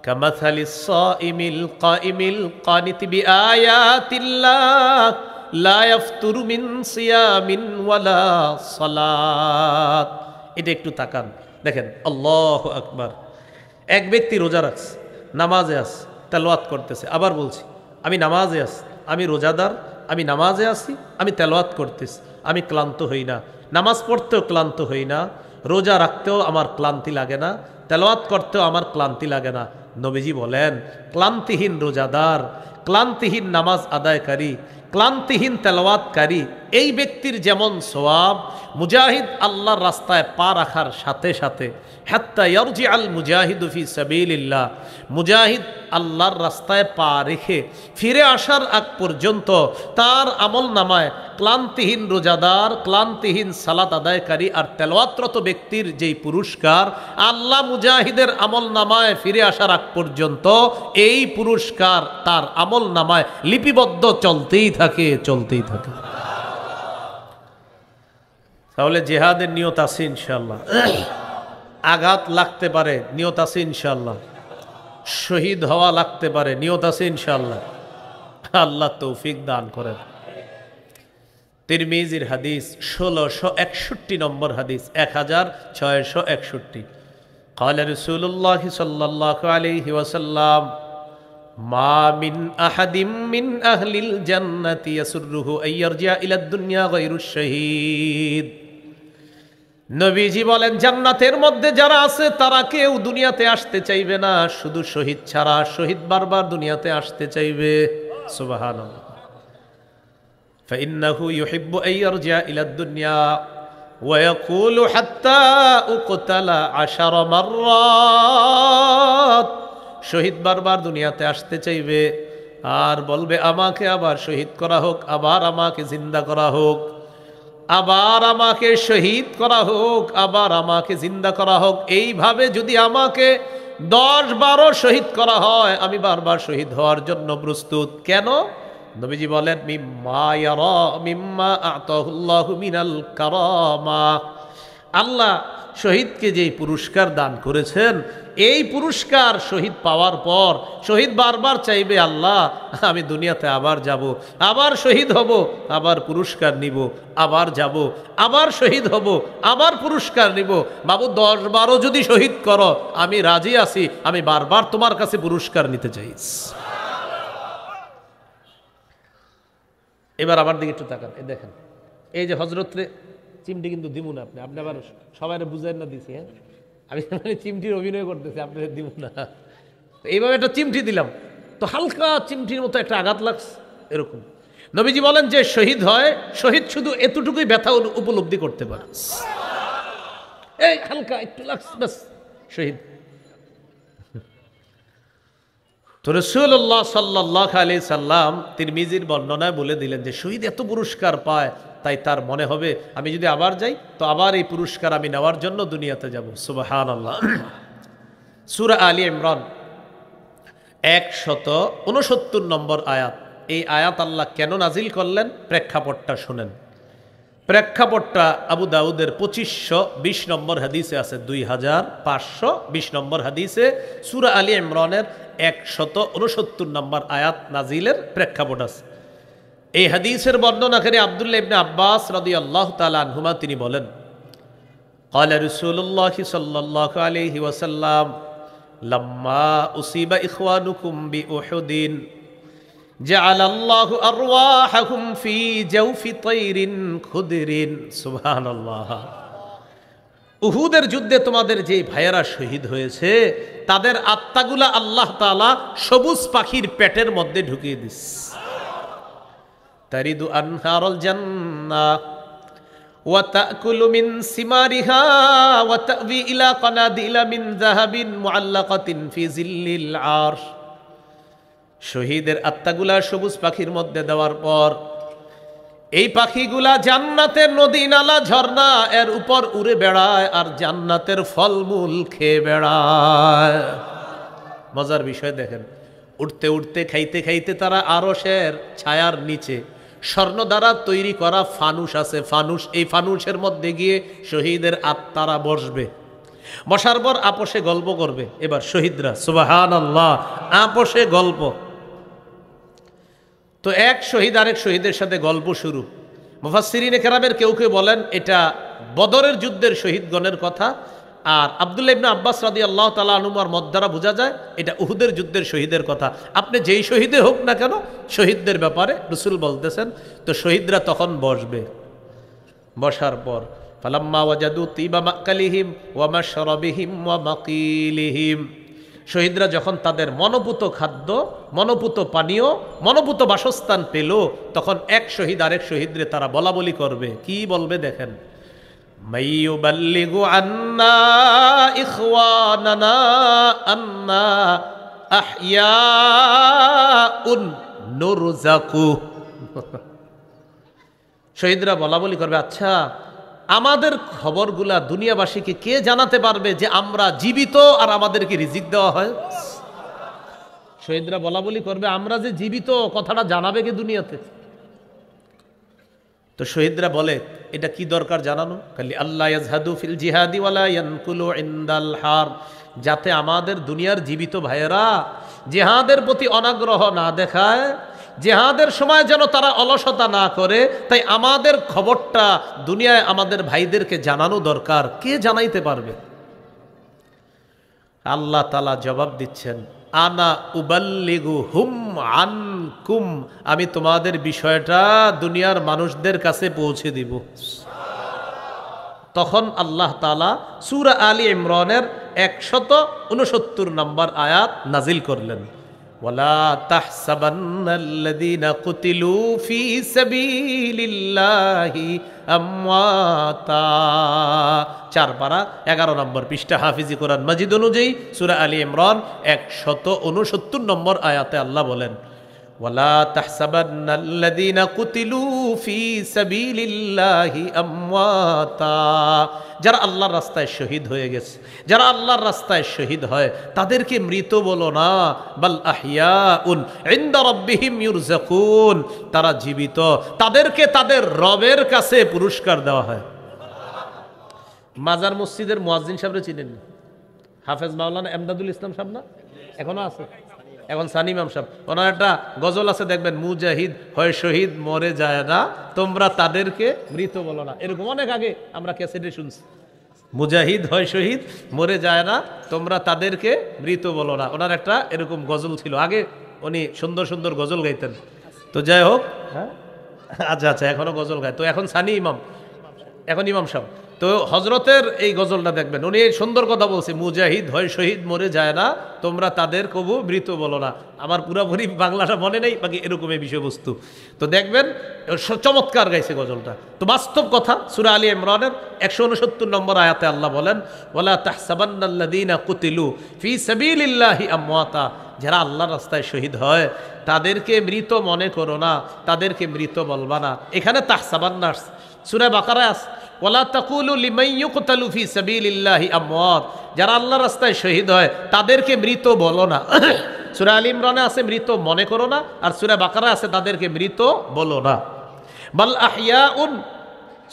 كمثل الصائم القائم القانت بآيات الله لا يفتر من صيام ولا صلاة। এটা একটু তাকান দেখেন, আল্লাহু আকবার। এক ব্যক্তি রোজা রাখছে, নামাজে আছে, তেলাওয়াত করতেছে। আবার বলছি, আমি নামাজে আছি, আমি রোজাদার, আমি নামাজে আছি, আমি তেলাওয়াত করতেছি, আমি ক্লান্ত হই না, নামাজ পড়তেও ক্লান্ত হই না, রোজা রাখতেও আমার ক্লান্তি লাগে না, তেলাওয়াত করতেও আমার ক্লান্তি লাগে না। নবীজি বলেন ক্লান্তিহীন রোজাদার, ক্লান্তিহীন নামাজ আদায়কারী, ক্লান্তিহীন তেলাওয়াতকারী এই ব্যক্তির যেমন সওয়াব, মুজাহিদ আল্লাহর রাস্তায় পা রাখার সাথে সাথে হাত্তা ইয়ারজি আল মুজাহিদু ফি সাবিলিল্লাহ, মুজাহিদ আল্লাহর রাস্তায় পা রেখে ফিরে আসার আগ পর্যন্ত তার আমল নামায় ক্লান্তিহীন রোজাদার, ক্লান্তিহীন সালাত আদায়কারী আর তেলাওয়াতরত ব্যক্তির যেই পুরস্কার, আল্লাহ মুজাহিদের আমল নামায় ফিরে আসার আগ পর্যন্ত এই পুরস্কার তার আমল নামায় লিপিবদ্ধ চলতেই থাকে, চলতেই থাকে। তাহলে জিহাদের নিয়ত আছে ইনশাআল্লাহ, আঘাত লাগতে পারে, নিয়ত আছে ইনশাআল্লাহ, শহীদ হওয়া লাগতে পারে, নিয়ত আছে ইনশাআল্লাহ। আল্লাহ তৌফিক দান করেন। তিরমিজির হাদিস 1661 নম্বর হাদিস, 1661। قال رسول الله صلى الله عليه وسلم ما من أحد من أهل الجنة يسره أن يرجع إلى الدنيا غير الشهيد। নবীজি বলেন জান্নাতের মধ্যে যারা আছে তারা কেউ দুনিয়াতে আসতে চাইবে না শুধু শহীদ ছাড়া, শহীদ বারবার দুনিয়াতে আসতে চাইবে। সুবহানাল্লাহ। فإنه يحب أن يرجع إلى الدنيا ويقول حتى أقتل 10 مرات। শহীদ বারবার দুনিয়াতে আসতে চাইবে আর বলবে আমাকে আবার শহীদ করা হোক, আবার আমাকে জিন্দা করা হোক, আবার আমাকে শহীদ করা হোক, আবার আমাকে জিন্দা করা হোক। এইভাবে যদি আমাকে 10-12 শহীদ করা হয় আমি বারবার শহীদ হওয়ার জন্য প্রস্তুত। কেন? নবীজি বলেন মিম্মা ইয়ারা মিম্মা আতাহুল্লাহু মিনাল কারামা। আল্লাহ শহীদকে যেই পুরস্কার দান করেছেন, এই পুরস্কার শহীদ পাওয়ার পর শহীদ বারবার চাইবে আল্লাহ আমি দুনিয়াতে আবার যাব, আবার শহীদ হব, আবার পুরস্কার নিব, আবার যাব, আবার শহীদ হব, আবার পুরস্কার নিব। বাবু 10-12 যদি শহীদ করো আমি রাজি আছি, আমি বারবার তোমার কাছে পুরস্কার নিতে চাই। এবার আমার দিকে একটু তাকান, এই দেখেন, এই যে হযরত রে চিমটি কিন্তু দিব না আপনি, আপনি আবার সবাই বুঝেন না দিছি। হ্যাঁ, আমি মানে চিমটির অভিনয় করতেছি, আপনাদের দিব না। এইভাবে একটা চিমটি দিলাম তো হালকা চিমটির মতো একটা আঘাত লাগছে এরকম। নবীজি বলেন যে শহীদ হয়, শহীদ শুধু এতটুকুই ব্যথা উপলব্ধি করতে পারে, এই হালকা একটু লাগছে ব্যাস শহীদ। তো রাসূলুল্লাহ সাল্লাল্লাহু আলাইহি সাল্লাম তিরমিজির বর্ণনায় বলে দিলেন যে শহীদ এত পুরস্কার পায়, তাই তার মনে হবে আমি যদি আবার যাই তো আবার এই পুরস্কার আমি নেওয়ার জন্য দুনিয়াতে যাব। সুবহানাল্লাহ। সূরা আলী ইমরান 169 নম্বর আয়াত। এই আয়াত আল্লাহ কেন নাজিল করলেন প্রেক্ষাপটটা শুনেন। প্রেক্ষাপটটা আবু দাউদের 2520 নম্বর হাদিসে আছে, 2520 নম্বর হাদিসে সূরা আলী ইমরানের 169 নম্বর আয়াত নাজিলের প্রেক্ষাপট আছে। এই হাদিসের বর্ণনাকারী আব্দুল্লাহ ইবনে আব্বাস রাদিয়াল্লাহু তাআলা আনহুমা তিনি বলেন قال رسول الله صلى الله عليه وسلم لما أصيب إخوانكم بأحد জাআলাল্লাহু আরওয়াহাহুম ফি জাওফি তাইরিন খুদরিন। সুবহানাল্লাহ। উহুদের যুদ্ধে তোমাদের যে ভাইয়েরা শহীদ হয়েছে তাদের আত্মাগুলা আল্লাহ তাআলা সবুজ পাখির পেটের মধ্যে ঢুকিয়ে দিস। তারিদু আনহারুল জান্নাহ ওয়া তাকুলু মিন সিমারিহা ওয়া তাবি ইলা কানাদিলা মিন যাহাবিন মুআল্লাকাতিন ফি জিল্লিল আরশ। শহীদের আত্মাগুলা সবুজ পাখির মধ্যে দেওয়ার পর এই পাখিগুলা জান্নাতের নদী নালা ঝর্ণা এর উপর উড়ে বেড়ায় আর জান্নাতের ফলমূল খেয়ে বেড়ায়। মজার বিষয় দেখেন, উঠতে উঠতে খাইতে খাইতে তারা আরশের ছায়ার নিচে স্বর্ণ দ্বারা তৈরি করা ফানুস আছে, ফানুস, এই ফানুসের মধ্যে গিয়ে শহীদের আত্মারা বসবে। বসার পর আপোষে গল্প করবে। এবার শহীদরা, সুবহানাল্লাহ, আপোষে গল্প। তো এক শহীদ আরেক শহীদের সাথে গল্প শুরু। মুফাসসিরিনে কেরামের কেউ কেউ বলেন এটা বদরের যুদ্ধের শহীদগণের কথা, আর আব্দুল্লাহ ইবনে আব্বাস রাদিয়াল্লাহু তাআলা আনহুর মত দ্বারা বোঝা যায় এটা উহুদের যুদ্ধের শহীদের কথা। আপনি যেই শহীদে হোক না কেন, শহীদদের ব্যাপারে রাসূল বলতেছেন। তো শহীদরা তখন বসবে। বসার পর ফালাম্মা ওয়াজাদু তিবা মাকালিহিম ওয়া মাশরাবিহিম ওয়া মাকিলিহিম, শহীদরা যখন তাদের মনোপুত খাদ্য, মনোপুত পানীয়, মনোপুত বাসস্থান পেল, তখন এক শহীদ আরেক শহীদরে তারা বলা বলি করবে। কি বলবে দেখেন, মাইয়ুবাল্লিগু আন্না ইখওয়ানানা আন্না আহইয়াউন নুরজাকু। শহীদরা বলা বলি করবে, আচ্ছা আমাদের খবরগুলা দুনিয়াবাসীকে কে জানাতে পারবে যে আমরা জীবিত আর আমাদেরকে রিজিক দেওয়া হয়? শহীদরা বলা বলি করবে, আমরা যে জীবিত কথাটা জানাবে কে দুনিয়াতে? তো শহীদরা বলে, এটা কি দরকার জানানো? খালি আল্লাহ ইয়াজহাদু ফিল জিহাদি ওয়ালা ইয়ানকুলু ইনদাল হার, যাতে আমাদের দুনিয়ার জীবিত ভাইয়েরা জিহাদের প্রতি অনাগ্রহ না দেখায়, জিহাদের সময় যেন তারা অলসতা না করে। তাই আমাদের খবরটা দুনিয়ায় আমাদের ভাইদেরকে জানানো দরকার। কে জানাইতে পারবে? আল্লাহ তাআলা জবাব দিচ্ছেন, আনা উবাল্লিগু হুম আনকুম, আমি তোমাদের বিষয়টা দুনিয়ার মানুষদের কাছে পৌঁছে দিব। তখন আল্লাহ তাআলা সূরা আলী ইমরানের 169 নম্বর আয়াত নাজিল করলেন, ওয়ালা তাহসাবান্নাল্লাযীনা কুতিলু ফী সাবিলিল্লাহি আমওয়াতা। 4 পারা 11 নম্বর পৃষ্ঠা, হাফিজি কোরআন মাজিদ অনুযায়ী সূরা আলী ইমরান 169 নম্বর আয়াতে আল্লাহ বলেন, ওয়ালা তাহসাবান্নাল্লাযীনা কুতিলু ফী সাবিলিল্লাহি আমওয়াতা। যারা আল্লাহর রাস্তায় শহীদ হয়ে গেছে, যারা আল্লাহর রাস্তায় শহীদ হয় তাদেরকে মৃত বলো না, বাল আহইয়াউন ইনদা রাব্বিহিম ইউরযাকুন, তারা জীবিত, তাদেরকে তাদের রবের কাছে পুরস্কার দেওয়া হয়। মাজার মসজিদের মুয়াজ্জিন সাহেবরে চিনেন? হাফেজ মাওলানা এমদাদুল ইসলাম সাহেব না? এখনো আছে? এখন সানি ইমাম সাহেব, ওনার একটা গজল আছে দেখবেন, মুজাহিদ হয় শহীদ মরে যায় না, তোমরা তাদেরকে মৃত বলো না। এরকম অনেক আগে আমরা ক্যাসেটে শুনছি, মুজাহিদ হয় শহীদ মরে যায় না, তোমরা তাদেরকে মৃত বলো না। ওনার একটা এরকম গজল ছিল, আগে উনি সুন্দর সুন্দর গজল গাইতেন। তো যাই হোক, হ্যাঁ আচ্ছা আচ্ছা, এখনো গজল গায়। তো এখন সানি ইমাম, এখন ইমাম সাহেব। তো হজরতের এই গজলটা দেখবেন, উনি সুন্দর কথা বলছে, মুজাহিদ হয় শহীদ মরে যায় না, তোমরা তাদের কবু মৃত বলো না। আমার পুরাপুরি বাংলাটা মনে নেই, বাকি এরকম এই বিষয়বস্তু। তো দেখবেন চমৎকার গাইছে গজলটা। তো বাস্তব কথা, সূরা আলী ইমরানের 169 নম্বর আয়াতে আল্লাহ বলেন, ওয়ালা তাহসাবান্নাল্লাযীনা কুতিলু ফী সাবিলিল্লাহি আমওয়াতা, যারা আল্লাহর রাস্তায় শহীদ হয় তাদেরকে মৃত মনে করো না, তাদেরকে মৃত বলবা না। এখানে তাহসাবান্না সূরা বাকারায় আছে, ওয়ালা তাকুলু লিমান ইউকতালু ফী সাবিলিল্লাহি আমওয়াত, যারা আল্লাহর রাস্তায় শহীদ হয় তাদেরকে মৃত বলো না। সূরা আলী ইমরানে আছে মৃত মনে করো না, আর সূরা বাকারায় আছে তাদেরকে মৃত বলো না। বাল আহইয়াউন,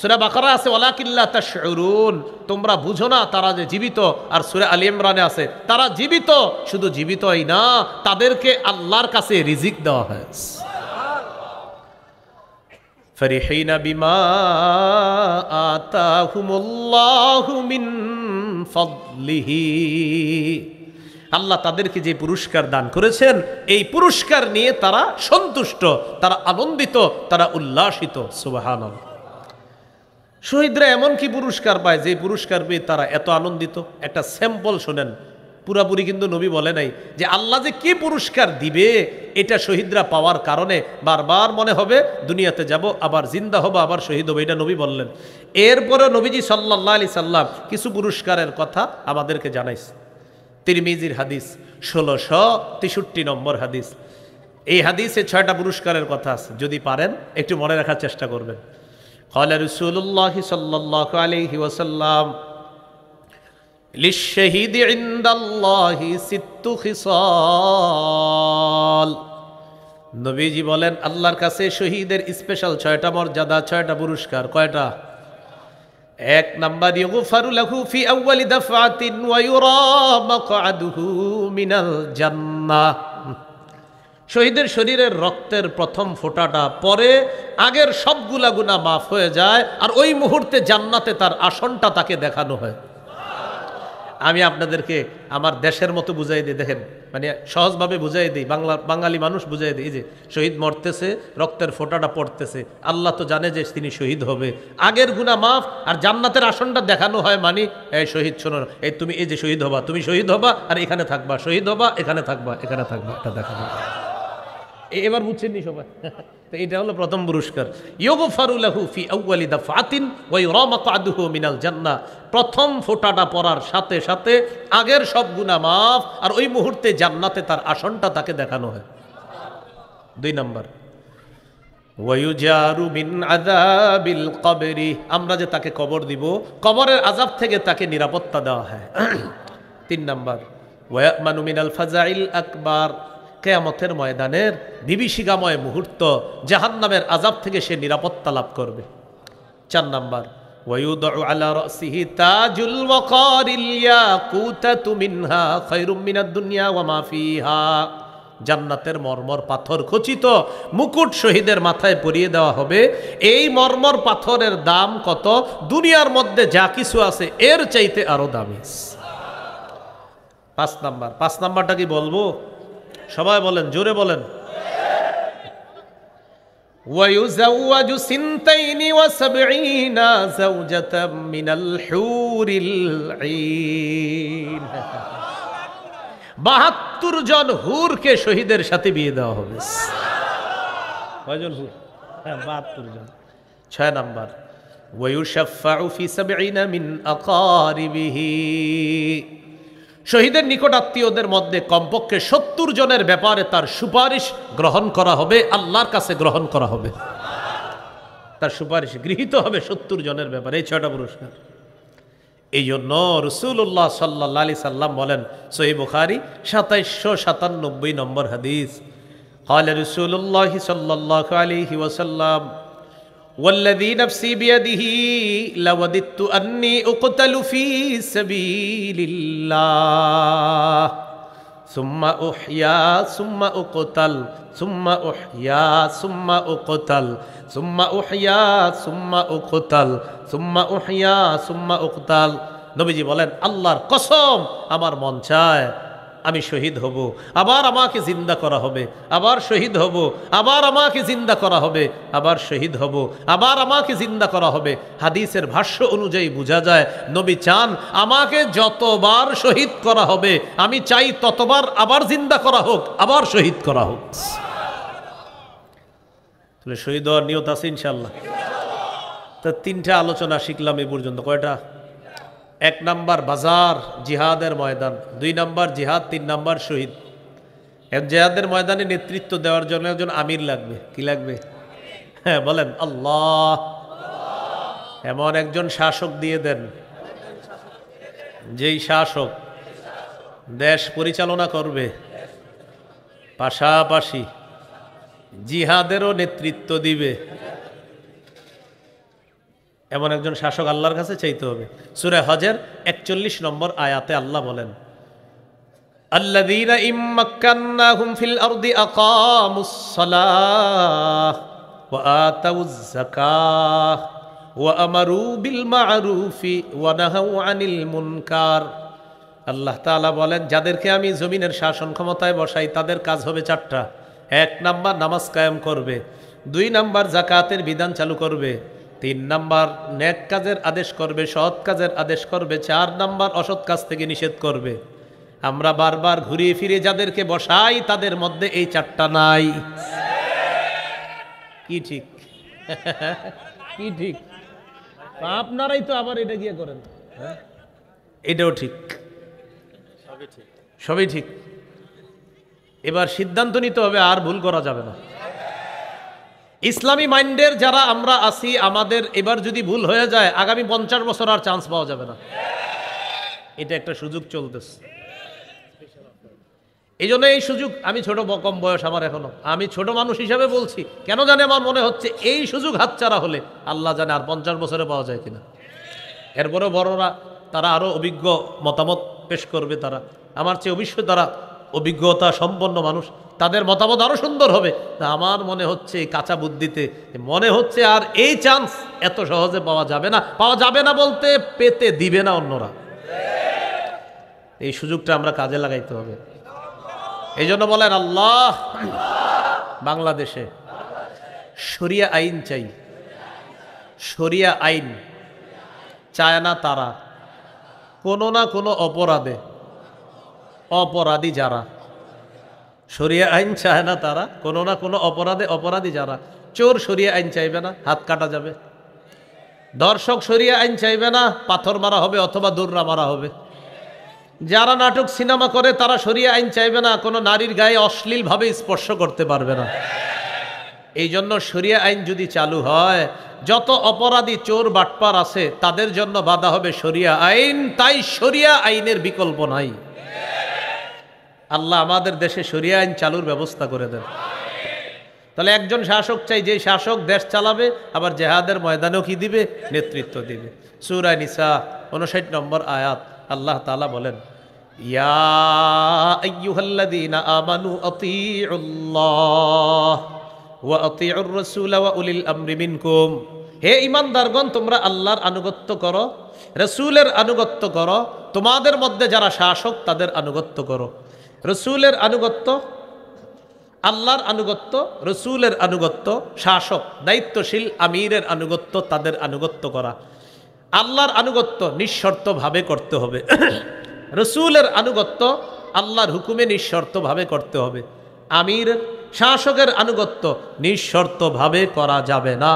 সূরা বাকারায় আছে ওয়ালাকিন লা তাশউরুন, তোমরা বুঝো না তারা যে জীবিত। আর সূরা আলী ইমরানে আছে তারা জীবিত, শুধু জীবিতই না, তাদেরকে আল্লাহর কাছে রিজিক দেওয়া হয়। ফরিহিনা বিমা আতাহুমুল্লাহু মিন ফাদলিহি, আল্লাহ তাদেরকে যে পুরস্কার দান করেছেন এই পুরস্কার নিয়ে তারা সন্তুষ্ট, তারা আনন্দিত, তারা উল্লাসিত। সুবহানাল্লাহ। শহীদরা এমন কি পুরস্কার পায় যে পুরস্কার পেয়ে তারা এত আনন্দিত? একটা স্যাম্পল শোনেন, পুরাপুরি কিন্তু নবী বলে নাই যে আল্লাহ যে কি পুরস্কার দিবে এটা শহীদরা পাওয়ার কারণে বারবার মনে হবে দুনিয়াতে যাব, আবার জিন্দা হব, আবার শহীদ হবো, এটা নবী বললেন। এরপরে নবীজি সাল্লাল্লাহু আলাইহি সাল্লাম কিছু পুরস্কারের কথা আমাদেরকে জানাইছে। তিরমিজির হাদিস 1663 নম্বর হাদিস। এই হাদিসে 6টা পুরস্কারের কথা আছে, যদি পারেন একটু মনে রাখার চেষ্টা করবেন। ক্বালা রাসূলুল্লাহ সাল্লাল্লাহু আলাইহি ওয়াসাল্লাম লিশ-শাহীদি ইনদাল্লাহি সিত্তু খিসাল। নবীজি বলেন আল্লাহর কাছে শহীদের স্পেশাল 6টা মর্যাদা, 6টা পুরস্কার। কয়টা? 1 নাম্বার, ইউগফারু লাহু ফি আউয়ালি দাফআতিন ওয়া ইউরা মাকআদুহু মিনাল জান্নাহ। শহীদের শরীরের রক্তের প্রথম ফোঁটাটা পরে আগের সবগুলা গুনাহ মাফ হয়ে যায়, আর ওই মুহূর্তে জান্নাতে তার আসনটা তাকে দেখানো হয়। আমি আপনাদেরকে আমার দেশের মতো বুঝাই দিই, দেখেন, মানে সহজভাবে বুঝাই দিই, বাঙালি মানুষ বুঝাই দিই। যে শহীদ মরতেছে, রক্তের ফোঁটাটা পড়তেছে, আল্লাহ তো জানে যে তিনি শহীদ হবে, আগের গুনাহ মাফ, আর জান্নাতের আসনটা দেখানো হয়। মানে এই শহীদ শোনো, এই তুমি এই যে শহীদ হবা, তুমি শহীদ হবা আর এখানে থাকবা, শহীদ হবা এখানে থাকবা, এখানে থাকবা, এটা দেখানো। এবার বুঝছেন সবাই? তো এটা হলো প্রথম পুরস্কার। ইউগফারু লাহু ফি আউয়ালি দাফআতিন ওয়া ইউরা মাকআদুহু মিনাল জান্নাহ। প্রথম ফোঁটাটা পড়ার সাথে সাথে আগের সব গুনাহ মাফ, আর ওই মুহূর্তে জান্নাতে তার আসনটা তাকে দেখানো হয়। 2 নাম্বার, ওয়া ইউজারু মিন আযাবিল কবরি। আমরা যে তাকে কবর দিব, কবরের আযাব থেকে তাকে নিরাপত্তা দেওয়া হয়। 3 নাম্বার, ওয়া ইয়ামানু মিনাল ফাজাইল আকবার। কিয়ামতের ময়দানের বিভীষিকাময় মুহূর্ত, জাহান্নামের আযাব থেকে সে নিরাপত্তা লাভ করবে। 4 নাম্বার, ওয়ায়ুদউ আলা রাসিহি তাজুল ওয়াকারিল ইয়াকুতাতু মিনহা খায়রুম মিনাদ দুনিয়া ওয়া মা ফিহা। জান্নাতের মরমর পাথর খচিত মুকুট শহীদের মাথায় পরিয়ে দেওয়া হবে। এই মরমর পাথরের দাম কত? দুনিয়ার মধ্যে যা কিছু আছে এর চাইতে আরো দামি। 5 নাম্বার, 5 নাম্বারটা কি বলবো? সবাই বলেন, জোরে বলেন। ওয়ায়ুযাওয়াজু সিনতাইনি ওয়া সাবঈনা যাওজাতাম মিনাল হুরিল আইন। 72 জন হুরকে শহীদের সাথে বিয়ে দেওয়া হবে। কয়জন হুর? 72 জন। 6 নাম্বার, ওয়ায়ুশাফাউ ফি সাবঈনা মিন আকারিবিহি। শহীদের নিকট আত্মীয়দের মধ্যে কমপক্ষে 70 জনের ব্যাপারে তার সুপারিশ গ্রহণ করা হবে, আল্লাহর কাছে গ্রহণ করা হবে, তার সুপারিশ গৃহীত হবে 70 জনের ব্যাপারে। এই 6টা পুরস্কার। এই জন্য রাসূলুল্লাহ সাল্লাল্লাহু আলাইহি সাল্লাম বলেন, সহিহ বুখারী 2797 নম্বর হাদিস, ক্বালা রাসূলুল্লাহ সাল্লাল্লাহু আলাইহি ওয়াসাল্লাম والذي نفسي بيده لوددت أني أقتل في سبيل الله ثم أحيا ثم أقتل ثم أحيا ثم أقتل ثم أحيا ثم أقتل ثم أحيا ثم أقتل। নবীজি বলেন, আল্লাহর কসম আমার মন চায় আমি শহীদ হব, আবার আমাকে জিন্দা করা হবে, আবার শহীদ হব, আবার আমাকে জিন্দা করা হবে, আবার শহীদ হব, আবার আমাকে জিন্দা করা হবে। হাদিসের ভাষ্য অনুযায়ী বোঝা যায় নবী চান আমাকে যতবার শহীদ করা হবে আমি চাই ততবার আবার জিন্দা করা হোক, আবার শহীদ করা হোক। তাহলে শহীদ হওয়ার নিয়ত আছে ইনশাআল্লাহ। তো 3টা আলোচনা শিখলাম এই পর্যন্ত। কয়টা? 1 নাম্বার বাজার, জিহাদের ময়দান। 2 নাম্বার জিহাদ, 3 নাম্বার শহীদ। জিহাদের ময়দানে নেতৃত্ব দেওয়ার জন্য একজন আমির লাগবে। কি লাগবে? হ্যাঁ বলেন, আল্লাহ। এমন একজন শাসক দিয়ে দেন, যেই শাসক দেশ পরিচালনা করবে, পাশাপাশি জিহাদেরও নেতৃত্ব দিবে। এমন একজন শাসক আল্লাহর কাছে চাইতে হবে। সূরা হজের 41 নম্বর আয়াতে আল্লাহ বলেন, আল্লাযীনা ইম্মাক্কান্নাহুম ফিল আরদি আকামুস সালাহ ওয়া আতাউয যাকাহ ওয়া আমারু বিল মা'রুফি ওয়া নাহাউ আনিল মুনকার আল্লাহ তাআলা বলেন, যাদেরকে আমি জমিনের শাসন ক্ষমতায় বসাই তাদের কাজ হবে চারটা। 1 নাম্বার নামাজ কায়েম করবে, 2 নাম্বার জাকাতের বিধান চালু করবে, 3 নাম্বার নেক কাজের আদেশ করবে, সৎ কাজের আদেশ করবে, 4 নাম্বার অসৎ কাজ থেকে নিষেধ করবে। আমরা বারবার ঘুরিয়ে ফিরে যাদেরকে বসাই তাদের মধ্যে এই চারটা নাই। কি ঠিক? কি ঠিক? আপনারাই তো আবার এটা গিয়ে করেন। এটাও ঠিক, সবই ঠিক। এবার সিদ্ধান্ত নিতে হবে, আর ভুল করা যাবে না। ইসলামী মাইন্ডের যারা আমরা আছি, আমাদের এবার যদি ভুল হয়ে যায় আগামী 50 বছর আর চান্স পাওয়া যাবে না। এটা একটা সুযোগ চলতেছে। এই জন্য এই সুযোগ, আমি ছোট কম বয়স আমার এখনো, আমি ছোট মানুষ হিসাবে বলছি, কেন জানে আমার মনে হচ্ছে এই সুযোগ হাতছাড়া হলে আল্লাহ জানে আর 50 বছরে পাওয়া যায় কিনা। এরপরে বড়রা তারা আরো অভিজ্ঞ মতামত পেশ করবে, তারা আমার চেয়ে অবশ্যই তারা অভিজ্ঞতা সম্পন্ন মানুষ, তাদের মতামত আরো সুন্দর হবে। তা আমার মনে হচ্ছে কাঁচা বুদ্ধিতে মনে হচ্ছে আর এই চান্স এত সহজে পাওয়া যাবে না। পাওয়া যাবে না বলতে পেতে দিবে না অন্যরা। এই সুযোগটা আমরা কাজে লাগাইতে হবে। এই জন্য বলেন আল্লাহ, বাংলাদেশে শরিয়া আইন চাই। শরিয়া আইন চায় না তারা কোনো না কোনো অপরাধে অপরাধী যারা, শরিয়া আইন চায় না তারা কোনো না কোনো অপরাধে অপরাধী যারা। চোর শরিয়া আইন চাইবে না, হাত কাটা যাবে। দর্শক শরিয়া আইন চাইবে না, পাথর মারা হবে অথবা দৌড়া মারা হবে। যারা নাটক সিনেমা করে তারা শরিয়া আইন চাইবে না, কোনো নারীর গায়ে অশ্লীলভাবে স্পর্শ করতে পারবে না। এই জন্য শরিয়া আইন যদি চালু হয়, যত অপরাধী চোর বাটপার আছে তাদের জন্য বাধা হবে শরিয়া আইন। তাই শরিয়া আইনের বিকল্প নাই। আল্লাহ আমাদের দেশে শরিয়া আইন চালুর ব্যবস্থা করে দেন। তাহলে একজন শাসক চাই, যে শাসক দেশ চালাবে, আবার জেহাদের ময়দানেও কি দিবে? নেতৃত্ব দিবে। সূরা নিসা 59 নম্বর আয়াত আল্লাহ তাআলা বলেন, ইয়া আইয়ুহাল্লাযীনা আমানু আতিউল্লাহ ওয়া আতিউর রাসূলা ওয়া উলিল আমরি মিনকুম। হে ঈমানদারগণ, তোমরা আল্লাহর আনুগত্য করো, রাসূলের আনুগত্য করো, তোমাদের মধ্যে যারা শাসক তাদের আনুগত্য করো। রাসূলের আনুগত্য, আল্লাহর আনুগত্য, রাসূলের আনুগত্য, শাসক দায়িত্বশীল আমিরের আনুগত্য, তাদের আনুগত্য করা। আল্লাহর আনুগত্য নিঃশর্তভাবে করতে হবে। রাসূলের আনুগত্য আল্লাহর হুকুমে নিঃশর্তভাবে করতে হবে। আমিরের, শাসকের আনুগত্য নিঃশর্তভাবে করা যাবে না।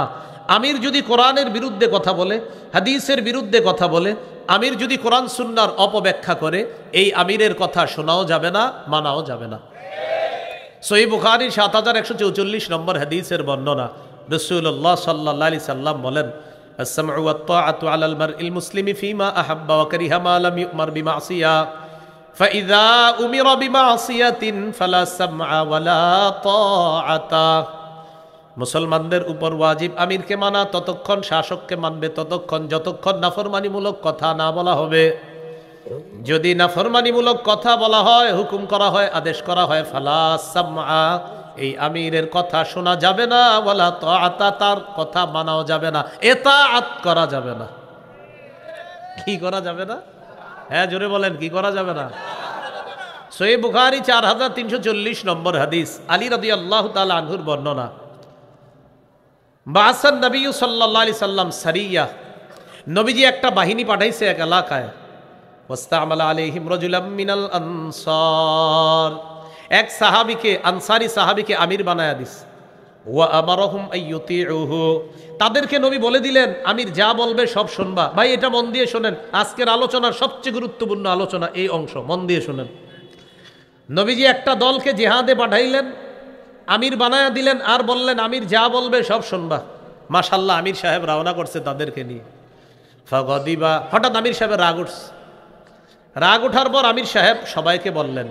আমির যদি কোরআনের বিরুদ্ধে কথা বলে, হাদিসের বিরুদ্ধে কথা বলে, আমির যদি কোরআন সুন্নাহর অপব্যাখ্যা করে, এই আমিরের কথা শোনাও যাবে না, মানাও যাবে না। সহিহ বুখারী 7144 নম্বর হাদিসের বর্ণনা, রাসূলুল্লাহ সাল্লাল্লাহু আলাইহি সাল্লাম বলেন, আস-সামউ ওয়াত-তাআতু আলাল মারইল মুসলিমি ফীমা আহাব্বা ওয়া কারিহা মা লাম ইউমার বিমাসিয়া ফাইযা উমিরা বিমাসিয়াতিন ফালা সামআ ওয়ালা তাআতা। মুসলমানদের উপর ওয়াজিব আমিরকে মানা ততক্ষণ, শাসককে মানবে ততক্ষণ যতক্ষণ নাফরমানিমূলক কথা না বলা হবে। যদি নাফরমানিমূলক কথা বলা হয়, হুকুম করা হয়, আদেশ করা হয়, ফালা সামআ, এই আমিরের কথা শোনা যাবে না, ওয়ালা তাআতা, তার কথা মানাও যাবে না, ইতাআত করা যাবে না। কি করা যাবে না? হ্যাঁ জোরে বলেন, কি করা যাবে না? সহিহ বুখারী 4340 নম্বর হাদিস, আলী রাদিয়াল্লাহু তাআলা আনহুর বর্ণনা, বাসান নবী সাল্লাল্লাহু আলাইহি সাল্লাম সারিয়া, নবীজি একটা বাহিনী পাঠাইছে এক এলাকায়। ওয়াস্তামালা আলাইহিম রাজুলাম মিনাল আনসার, এক সাহাবীকে, আনসারী সাহাবীকে আমির বানায়া দিস। ওয়া আমারহুম আইয়ুতিউহু, তাদেরকে নবী বলে দিলেন আমির যা বলবে সব শুনবা। ভাই এটা মন দিয়ে শোনেন, আজকের আলোচনার সবচেয়ে গুরুত্বপূর্ণ আলোচনা এই অংশ, মন দিয়ে শোনেন। নবীজি একটা দলকে জিহাদে পাঠাইলেন, আমির বানায়া দিলেন, আর বললেন আমির যা বলবে সব শুনবা। মাশাআল্লাহ, আমির সাহেব রওনা করছে তাদেরকে নিয়ে। ফাগাদিবা, হঠাৎ আমির সাহেবের রাগ উঠছে। রাগ ওঠার পর আমির সাহেব সবাইকে বললেন,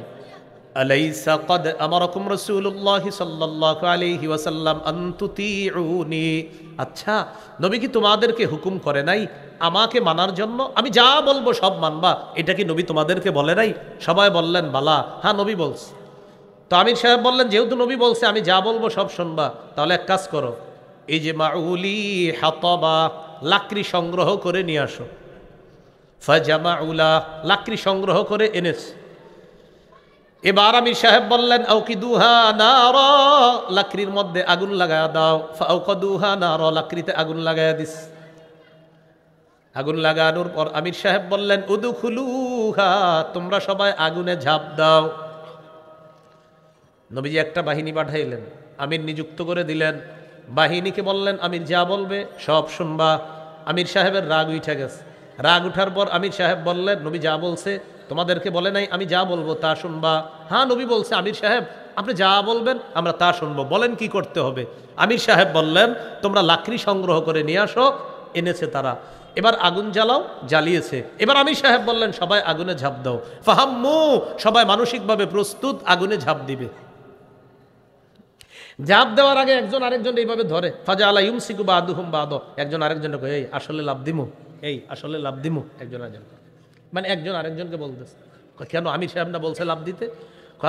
আলাইসা ক্বাদ আমারাকুম রাসূলুল্লাহি সাল্লাল্লাহু আলাইহি ওয়াসাল্লাম আন তুতিউনি। আচ্ছা, নবী কি তোমাদেরকে হুকুম করে নাই আমাকে মানার জন্য? আমি যা বলবো সব মানবা, এটা কি নবী তোমাদেরকে বলে নাই? সবাই বললেন বালা, হ্যাঁ নবী বলছে। তো আমির সাহেব বললেন, যেহেতু নবী বলছে আমি যা বলবো সব শুনবা, তাহলে এক কাজ করো, এই যে মাউলি হাতাবা, লাকড়ি সংগ্রহ করে নিয়ে আসো। ফাজামাউলা, লাকড়ি সংগ্রহ করে এনেছে। এবার আমির সাহেব বললেন আউকিদুহা নারা, লাকড়ির মধ্যে আগুন লাগায়া দাও। ফাউকাদুহা নারা, লাকড়িতে আগুন লাগায়া দিস। আগুন লাগানোর পর আমির সাহেব বললেন উদখুলুহা, তোমরা সবাই আগুনে ঝাঁপ দাও। নবীজি একটা বাহিনী পাঠাইলেন, আমির নিযুক্ত করে দিলেন। বাহিনীকে বললেন আমির যা বলবে সব শুনবা। আমির সাহেবের রাগ উঠে গেছে। রাগ উঠার পর আমির সাহেব বললেন নবী যা বলছে তোমাদেরকে বলে নাই আমি যা বলবো তা শুনবা? হ্যাঁ নবী বলছে আমির সাহেব আপনি যা বলবেন আমরা তা শুনবো, বলেন কি করতে হবে? আমির সাহেব বললেন তোমরা লাকড়ি সংগ্রহ করে নিয়ে আসো। এনেছে তারা। এবার আগুন জ্বালাও, জ্বালিয়েছে। এবার আমির সাহেব বললেন সবাই আগুনে ঝাঁপ দাও। ফাহাম্মু, সবাই মানসিকভাবে প্রস্তুত, আগুনে ঝাঁপ দিবে। ঝাঁপ দেওয়ার আগে একজন আরেকজন এইভাবে ধরে। ফাজা আলা ইউমসিকু বাদুহুম বাদ, একজন আরেকজনকে কয় এই আসলে লাভ দিমু, এই আসলে লাভ দিমু। একজন আরেকজন মানে একজন আরেকজনকে বলতেছে কেন আমির সাহেব না বলছে লাভ দিতে?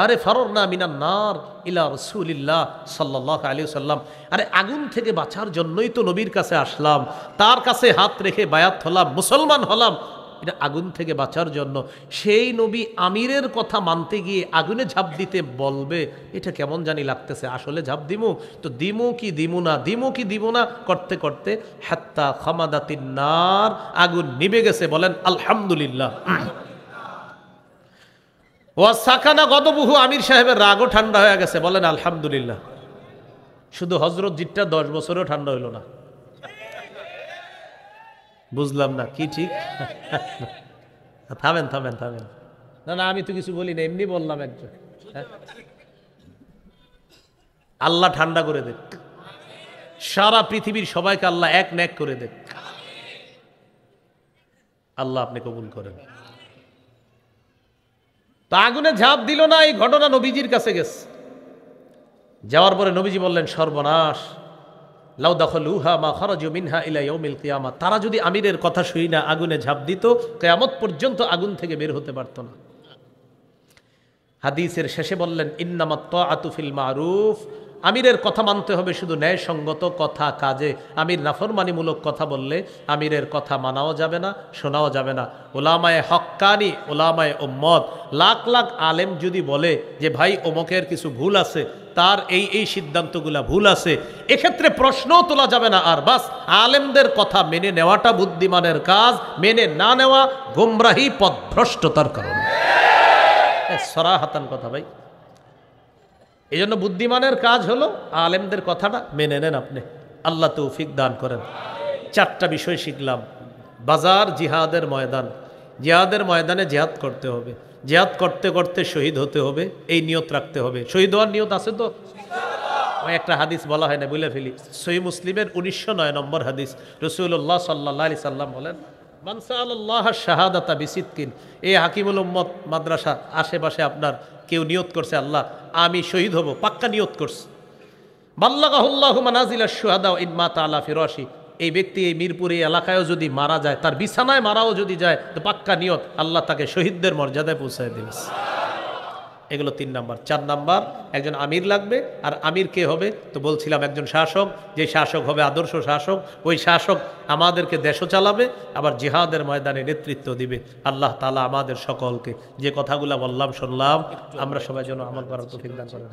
আরে ফাররনা মিনান নার ইলা রাসূলিল্লাহ সাল্লাল্লাহু আলাইহি ওয়াসাল্লাম, আরে আগুন থেকে বাঁচার জন্যই তো নবীর কাছে আসলাম, তার কাছে হাত রেখে বায়াত হলাম, মুসলমান হলাম, এটা আগুন থেকে বাঁচার জন্য। সেই নবী আমিরের কথা মানতে গিয়ে আগুনে ঝাঁপ দিতে বলবে, এটা কেমন জানি লাগতেছে। আসলে ঝাঁপ দিমু তো দিমু কি দিমু না, দিমু কি দিমু না করতে করতে হাত্তা খামাদাতিন নার, আগুন নিভে গেছে। বলেন আলহামদুলিল্লাহ। ওয়াসাকানা গদবুহু, আমির সাহেবের রাগও ঠান্ডা হয়ে গেছে। বলেন আলহামদুলিল্লাহ। শুধু হযরত জিটটা 10 বছরেও ঠান্ডা হইল না। বুঝলাম না কি ঠিক? থামেন থামেন থামেন। না না আমি তো কিছু বলি না, এমনি বললাম একজন। আল্লাহ ঠান্ডা করে দেখ, সারা পৃথিবীর সবাইকে আল্লাহ এক ন্যাক করে দেখ। আল্লাহ আপনি কবুল করেন। তা আগুনে ঝাঁপ দিল না, এই ঘটনা নবীজির কাছে গেছে। যাওয়ার পরে নবীজি বললেন সর্বনাশ, লাউ দাখালুহা মা খারাজু মিনহা ইলা ইয়াউমিল কিয়ামা, তারা যদি আমিরের কথা শুই না আগুনে ঝাঁপ দিত, কিয়ামত পর্যন্ত আগুন থেকে বের হতে পারত না। হাদিসের শেষে বললেন ইন্নামাত তাআতু ফিল মারুফ, আমিরের কথা মানতে হবে শুধু ন্যায়সঙ্গত কথা কাজে। আমির নাফরমানিমূলক কথা বললে আমিরের কথা মানাও যাবে না, শোনাও যাবে না। ওলামায়ে হক্কানি, ওলামায়ে উম্মত, লাখ লাখ আলেম যদি বলে যে ভাই অমুকের কিছু ভুল আছে, তার এই সিদ্ধান্তগুলা ভুল আছে, এক্ষেত্রে প্রশ্নও তোলা যাবে না। আর বাস আলেমদের কথা মেনে নেওয়াটা বুদ্ধিমানের কাজ, মেনে না নেওয়া গোমরাহি পথভ্রষ্টতার কারণে। সরাহাতান কথা ভাই। এই জন্য বুদ্ধিমানের কাজ হলো আলেমদের কথাটা মেনে নেন আপনি। আল্লাহ তৌফিক দান করেন। 4টা বিষয় শিখলাম। বাজার জিহাদের ময়দান, জিহাদের ময়দানে জিহাদ করতে হবে, জিহাদ করতে করতে শহীদ হতে হবে, এই নিয়ত রাখতে হবে। শহীদ হওয়ার নিয়ত আছে তো? ওই একটা হাদিস বলা হয় না, বলে ফেলি। সহিহ মুসলিমের 1909 নম্বর হাদিস। রাসূলুল্লাহ সাল্লাল্লাহু আলাইহি সাল্লাম বলেন মান সাআলাল্লাহ শাহাদাতা বিসিদকিন, এই হাকিমুল উম্মত মাদ্রাসা আশেপাশে আপনার কেউ নিয়ত করছে আল্লাহ আমি শহীদ হব, পাক্কা নিয়ত করছে। বাল্লাগাহুল্লাহু মানাজিলাশ শুহাদা ইন মাতা আলা ফিরাশি, এই ব্যক্তি এই মিরপুর এই এলাকায়ও যদি মারা যায়, তার বিছানায় মারাও যদি যায়, তো পাক্কা নিয়ত আল্লাহ তাকে শহীদদের মর্যাদায় পৌঁছায় দেবে। এগুলো 3 নাম্বার। 4 নাম্বার, একজন আমির লাগবে। আর আমির কে হবে? তো বলছিলাম একজন শাসক, যে শাসক হবে আদর্শ শাসক, ওই শাসক আমাদেরকে দেশও চালাবে, আবার জিহাদের ময়দানে নেতৃত্ব দিবে। আল্লাহ তাআলা আমাদের সকলকে যে কথাগুলো বললাম শুনলাম, আমরা সবাই যেন আমল করার তৌফিক দান করেন।